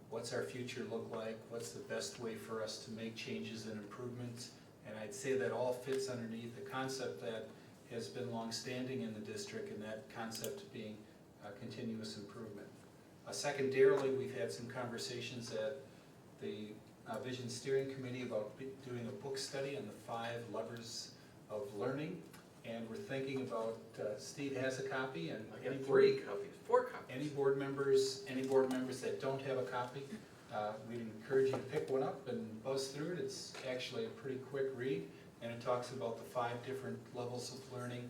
what's our future look like, what's the best way for us to make changes and improvements. And I'd say that all fits underneath the concept that has been long-standing in the district, and that concept being continuous improvement. Secondarily, we've had some conversations at the Vision Steering Committee about doing a book study on the 5 levers of learning. And we're thinking about, Steve has a copy, and I got 3 copies, 4 copies. any board members that don't have a copy, we'd encourage you to pick one up and buzz through it. It's actually a pretty quick read, and it talks about the 5 different levels of learning.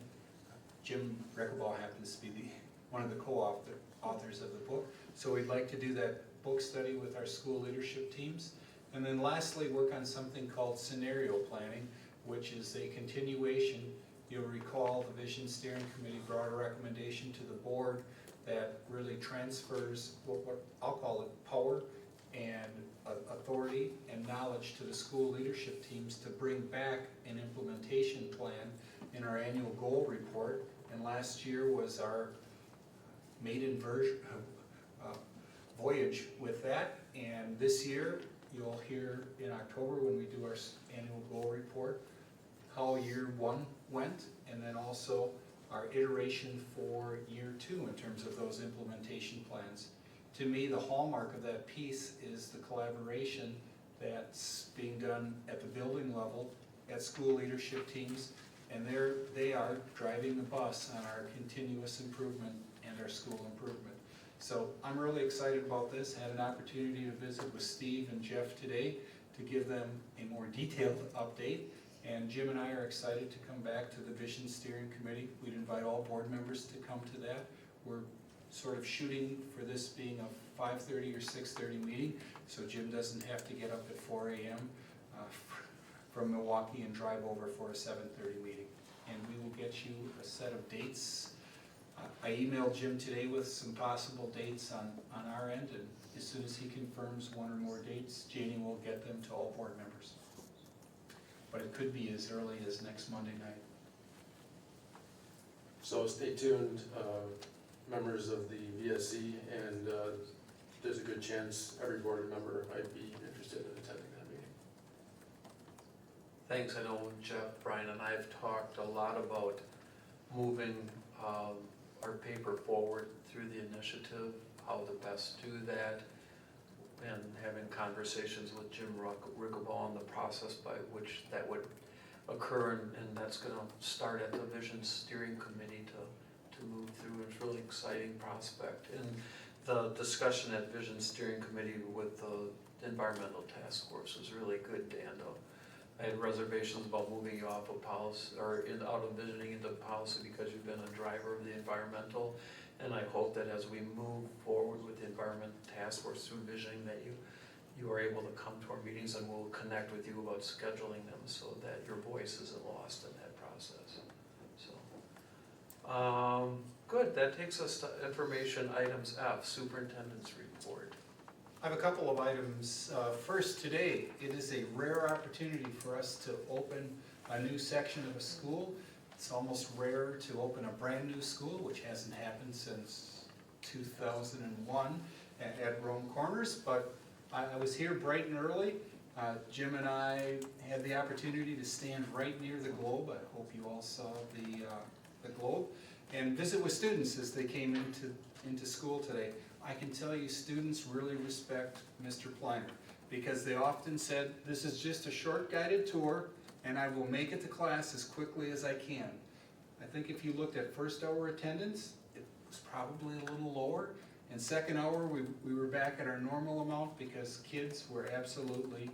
Jim Rickabaugh happens to be one of the co-authors of the book, so we'd like to do that book study with our school leadership teams. And then lastly, work on something called scenario planning, which is a continuation. You'll recall the Vision Steering Committee brought a recommendation to the board that really transfers what I'll call it power and authority and knowledge to the school leadership teams to bring back an implementation plan in our annual goal report. And last year was our maiden voyage with that. And this year, you'll hear in October when we do our annual goal report how year 1 went, and then also our iteration for year 2 in terms of those implementation plans. To me, the hallmark of that piece is the collaboration that's being done at the building level, at school leadership teams, and they are driving the bus on our continuous improvement and our school improvement. So I'm really excited about this. Had an opportunity to visit with Steve and Jeff today to give them a more detailed update. And Jim and I are excited to come back to the Vision Steering Committee. We'd invite all board members to come to that. We're sort of shooting for this being a 5:30 or 6:30 meeting, so Jim doesn't have to get up at 4 a.m. From Milwaukee and drive over for a 7:30 meeting. And we will get you a set of dates. I emailed Jim today with some possible dates on our end, and as soon as he confirms one or more dates, Janie will get them to all board members. But it could be as early as next Monday night. So stay tuned, members of the VSC, and there's a good chance every board member might be interested in attending that meeting. Thanks. I know Jeff, Brian, and I have talked a lot about moving our paper forward through the initiative, how to best do that, and having conversations with Jim Rickabaugh on the process by which that would occur, and that's going to start at the Vision Steering Committee to move through. It's a really exciting prospect. And the discussion at Vision Steering Committee with the Environmental Task Force was really good, Dan. I had reservations about moving you off of policy, or out of visioning into policy, because you've been a driver of the environmental. And I hope that as we move forward with the Environmental Task Force through visioning, that you are able to come to our meetings, and we'll connect with you about scheduling them so that your voice isn't lost in that process. So, good. That takes us to information items F, Superintendent's Report. I have a couple of items. First, today, it is a rare opportunity for us to open a new section of a school. It's almost rare to open a brand new school, which hasn't happened since 2001 at Rome Corners, but I was here bright and early Jim and I had the opportunity to stand right near the globe. I hope you all saw the globe. And visit with students as they came into school today. I can tell you students really respect Mr. Pliner because they often said, this is just a short guided tour and I will make it to class as quickly as I can. I think if you looked at first hour attendance, it was probably a little lower. And second hour, we were back at our normal amount because kids were absolutely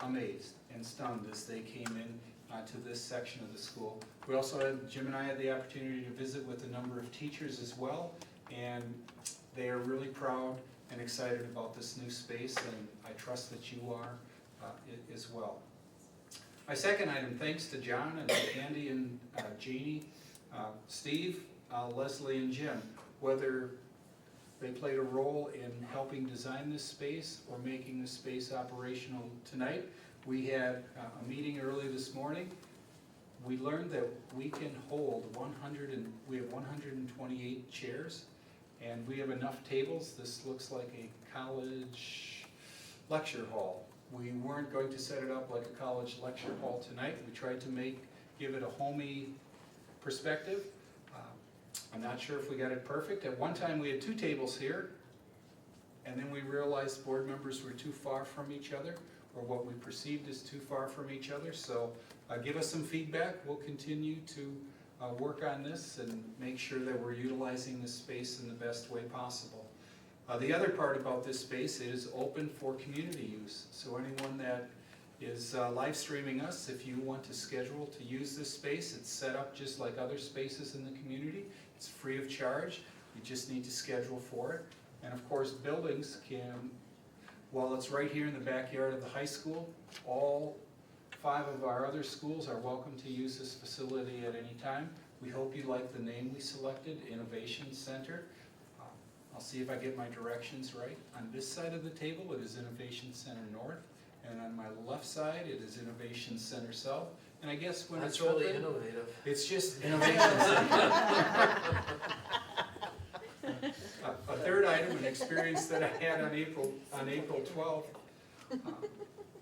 amazed and stunned as they came in to this section of the school. We also had, Jim and I had the opportunity to visit with a number of teachers as well, and they are really proud and excited about this new space, and I trust that you are as well. My second item, thanks to John and Andy and Jeannie, Steve, Leslie and Jim, whether they played a role in helping design this space or making this space operational tonight. We had a meeting early this morning. We learned that we can hold 128 chairs, and we have enough tables. This looks like a college lecture hall. We weren't going to set it up like a college lecture hall tonight. We tried to give it a homey perspective. I'm not sure if we got it perfect. At one time we had 2 tables here, and then we realized board members were too far from each other, or what we perceived as too far from each other. So give us some feedback. We'll continue to work on this and make sure that we're utilizing this space in the best way possible. The other part about this space, it is open for community use. So anyone that is live streaming us, if you want to schedule to use this space, it's set up just like other spaces in the community. It's free of charge. You just need to schedule for it. And of course, buildings can, while it's right here in the backyard of the high school, all 5 of our other schools are welcome to use this facility at any time. We hope you like the name we selected, Innovation Center. I'll see if I get my directions right. On this side of the table, it is Innovation Center North, and on my left side, it is Innovation Center South. And I guess when That's it's open, really innovative. it's just Innovation Center. A third item, an experience that I had on April 12th.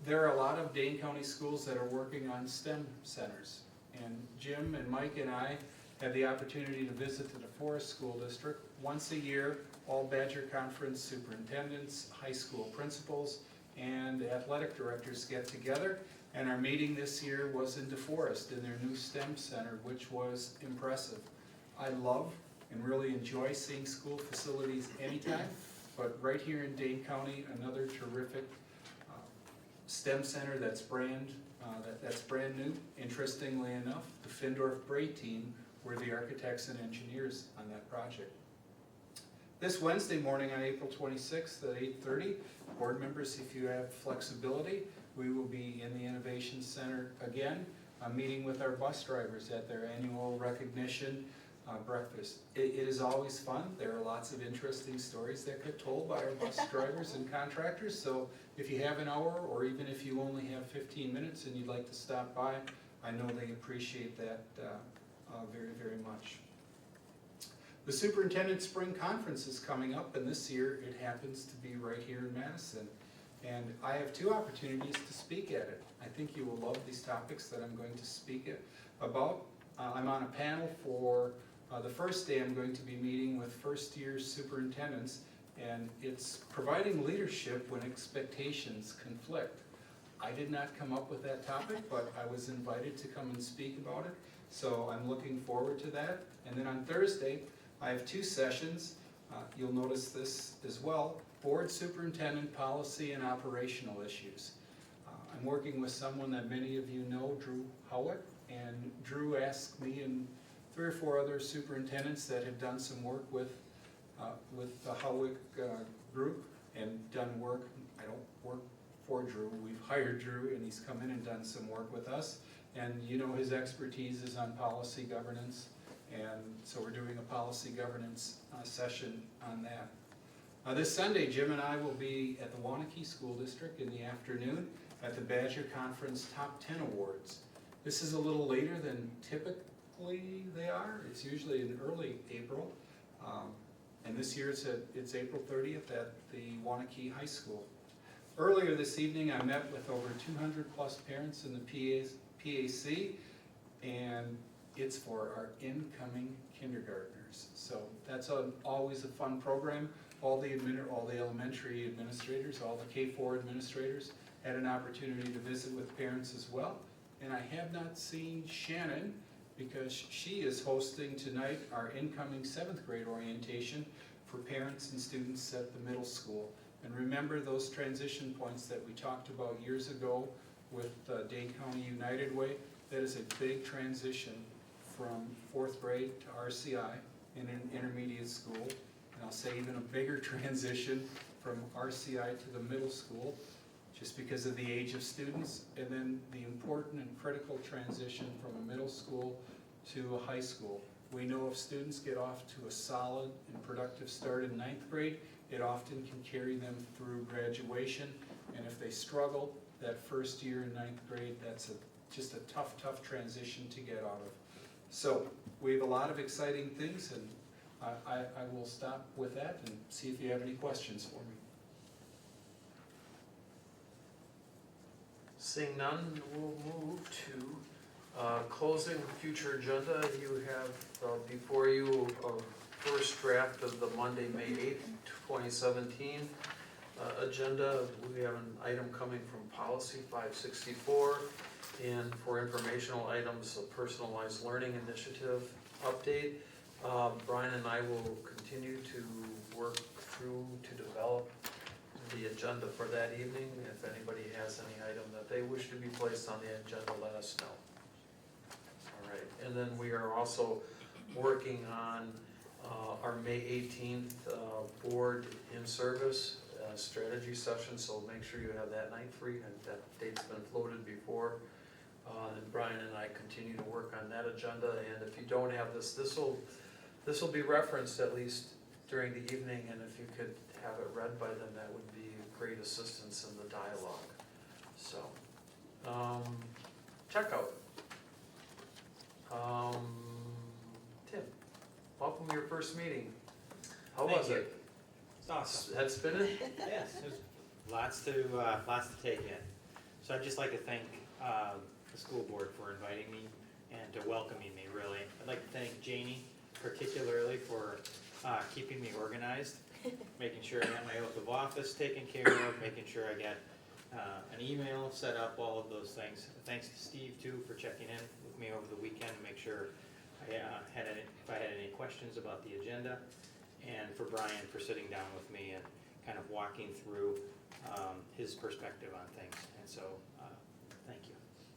There are a lot of Dane County schools that are working on STEM centers. And Jim and Mike and I had the opportunity to visit to the Forest School District. Once a year, all Badger Conference superintendents, high school principals, and athletic directors get together. And our meeting this year was in DeForest in their new STEM center, which was impressive. I love and really enjoy seeing school facilities anytime, but right here in Dane County, another terrific STEM center that's brand new. Interestingly enough, the Findorf Bray team were the architects and engineers on that project. This Wednesday morning on April 26th at 8:30, board members, if you have flexibility, we will be in the Innovation Center again, meeting with our bus drivers at their annual recognition breakfast. It is always fun. There are lots of interesting stories that get told by our bus drivers and contractors. So if you have an hour, or even if you only have 15 minutes and you'd like to stop by, I know they appreciate that very, very much. The Superintendent Spring Conference is coming up, and this year it happens to be right here in Madison. And I have 2 opportunities to speak at it. I think you will love these topics that I'm going to speak about. I'm on a panel for the first day. I'm going to be meeting with first-year superintendents, and it's providing leadership when expectations conflict. I did not come up with that topic, but I was invited to come and speak about it, so I'm looking forward to that. And then on Thursday, I have 2 sessions. You'll notice this as well: board superintendent policy and operational issues. I'm working with someone that many of you know, Drew Howick, and Drew asked me and 3 or 4 other superintendents that have done some work with the Howick group and done work. I don't work for Drew. We've hired Drew, and he's come in and done some work with us. And you know his expertise is on policy governance, and so we're doing a policy governance session on that. This Sunday, Jim and I will be at the Waunakee School District in the afternoon at the Badger Conference Top 10 Awards. This is a little later than typically they are. It's usually in early April. And this year it's April 30th at the Waunakee High School. Earlier this evening, I met with over 200+ parents in the PAC, and it's for our incoming kindergartners. So that's always a fun program. All the elementary administrators, all the K-4 administrators had an opportunity to visit with parents as well. And I have not seen Shannon because she is hosting tonight our incoming 7th grade orientation for parents and students at the middle school. And remember those transition points that we talked about years ago with Dane County United Way? That is a big transition from 4th grade to RCI in an intermediate school. And I'll say even a bigger transition from RCI to the middle school, just because of the age of students, and then the important and critical transition from a middle school to a high school. We know if students get off to a solid and productive start in 9th grade, it often can carry them through graduation. And if they struggle that first year in 9th grade, that's just a tough transition to get out of. So we have a lot of exciting things, and I will stop with that and see if you have any questions for me. Seeing none, we'll move to closing future agenda. You have before you a first draft of the Monday, May 8th, 2017 agenda. We have an item coming from Policy 564, and for informational items, a personalized learning initiative update. Brian and I will continue to work through to develop the agenda for that evening. If anybody has any item that they wish to be placed on the agenda, let us know. All right, and then we are also working on our May 18th board in-service strategy session, so make sure you have that night free, and that date's been floated before. And Brian and I continue to work on that agenda, and if you don't have this will be referenced at least during the evening, and if you could have it read by them, that would be great assistance in the dialogue. So, checkout. Tim, welcome to your first meeting. How was it? It's awesome. Head spinning? Yes, there's lots to take in. So I'd just like to thank the school board for inviting me and to welcoming me, really. I'd like to thank Janie particularly for keeping me organized, making sure I got my oath of office taken care of, making sure I got an email set up, all of those things. Thanks to Steve too for checking in with me over the weekend to make sure I had any questions about the agenda, and for Brian for sitting down with me and kind of walking through his perspective on things. And so, thank you.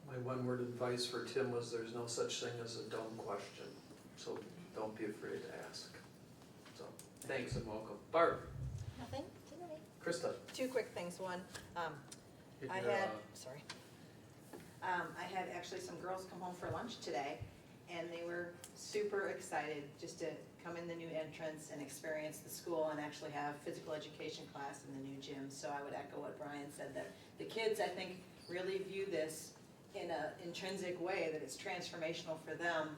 My one-word advice for Tim was there's no such thing as a dumb question, so don't be afraid to ask. So, thanks and welcome. Barb. Nothing tonight. Krista. Two quick things. One, I had actually some girls come home for lunch today, and they were super excited just to come in the new entrance and experience the school and actually have physical education class in the new gym. So I would echo what Brian said, that the kids, I think, really view this in an intrinsic way, that it's transformational for them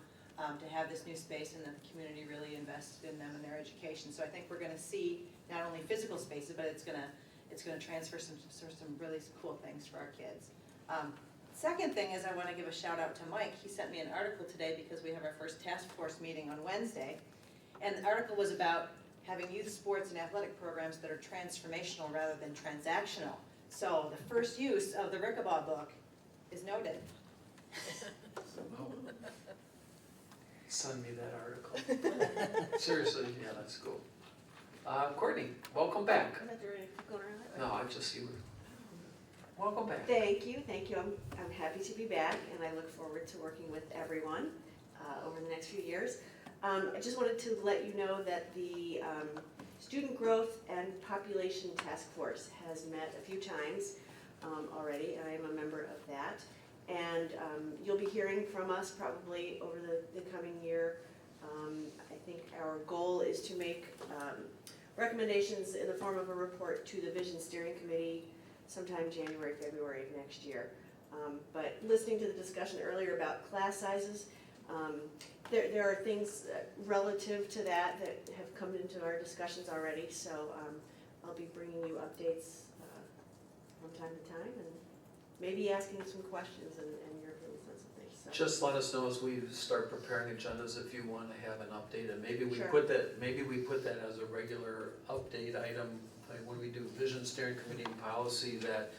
to have this new space, and the community really invested in them and their education. So I think we're gonna see not only physical spaces, but it's gonna transfer some really cool things for our kids. Second thing is I want to give a shout out to Mike. He sent me an article today because we have our first task force meeting on Wednesday. And the article was about having youth sports and athletic programs that are transformational rather than transactional. So the first use of the Rickabaugh book is noted. Send me that article. Seriously, yeah, that's cool. Courtney, welcome back. No, I just see you. Welcome back. Thank you. I'm happy to be back, and I look forward to working with everyone over the next few years. I just wanted to let you know that the Student Growth and Population Task Force has met a few times already, and I am a member of that. And you'll be hearing from us probably over the coming year. I think our goal is to make recommendations in the form of a report to the Vision Steering Committee sometime January, February of next year. But listening to the discussion earlier about class sizes, there are things relative to that have come into our discussions already, so I'll be bringing you updates from time to time, and maybe asking some questions and your opinions on some things, so. Just let us know as we start preparing agendas if you want to have an update, and maybe we Sure. put that as a regular update item, like when we do vision steering committee and policy, that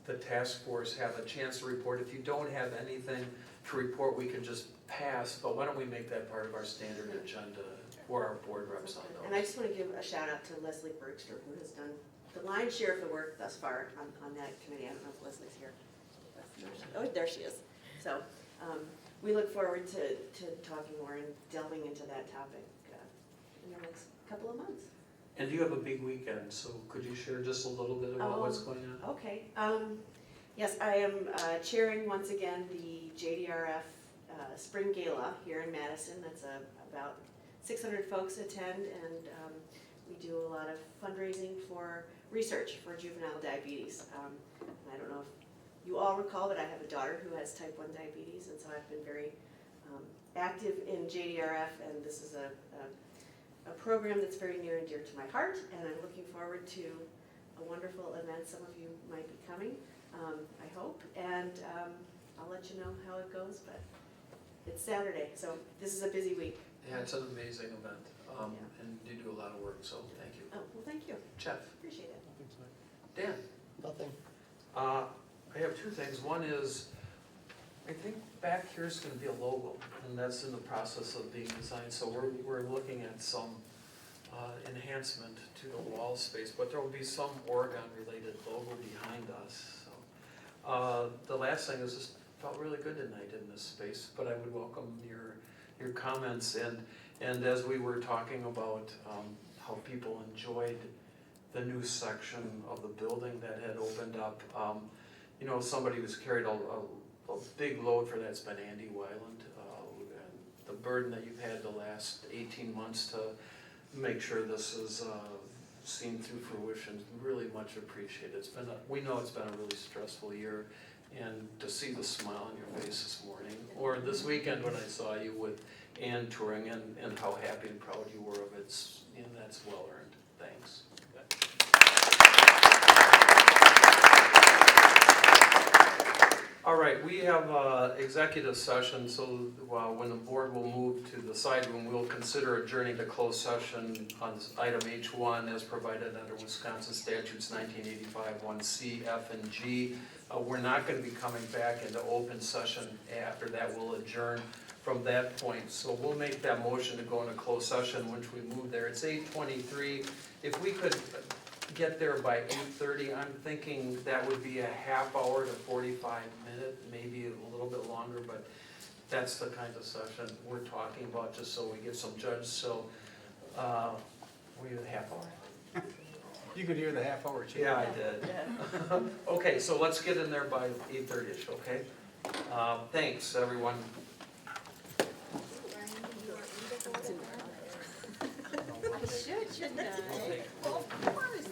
the task force have a chance to report. If you don't have anything to report, we can just pass, but why don't we make that part of our standard agenda for our board reps on And I those? just want to give a shout out to Leslie Bergstrom, who has done the lion's share of the work thus far on that committee. I don't know if Leslie's here. Oh, there she is. So we look forward to talking more and delving into that topic in the next couple of months. And you have a big weekend, so could you share just a little bit about what's going on? Okay. Yes, I am chairing once again the JDRF Spring Gala here in Madison. That's about 600 folks attend, and we do a lot of fundraising for research for juvenile diabetes. I don't know if you all recall, but I have a daughter who has type 1 diabetes, and so I've been very active in JDRF, and this is a program that's very near and dear to my heart, and I'm looking forward to a wonderful event. Some of you might be coming, I hope, and I'll let you know how it goes, but it's Saturday, so this is a busy week. Yeah, it's an amazing event, and you do a lot of work, so thank you. Oh, well, thank you. Jeff? Appreciate it. Dan? Nothing. I have two things. One is, I think back here is going to be a logo, and that's in the process of being designed. So we're looking at some enhancement to the wall space, but there will be some Oregon-related logo behind us. So the last thing is, just felt really good tonight in this space, but I would welcome your comments. And as we were talking about how people enjoyed the new section of the building that had opened up, you know, somebody who's carried a big load for that's been Andy Weiland. And the burden that you've had the last 18 months to make sure this is seen through fruition, really much appreciated. We know it's been a really stressful year, and to see the smile on your face this morning, or this weekend when I saw you with Ann touring, and how happy and proud you were of it, and that's well earned. Thanks. All right, we have executive session, so when the board will move to the side room, we'll consider adjourning to closed session on item H1 as provided under Wisconsin statutes 1985, 1C, F, and G. We're not going to be coming back into open session after that. We'll adjourn from that point. So we'll make that motion to go into closed session once we move there. It's 8:23. If we could get there by 8:30, I'm thinking that would be a half hour to 45 minute, maybe a little bit longer, but that's the kind of session we're talking about, just so we get some judges. So we have a half hour. You could hear the half hour change. Yeah, I did. Okay, so let's get in there by 8:30ish, okay? Thanks, everyone. I should, shouldn't I? Well, of course.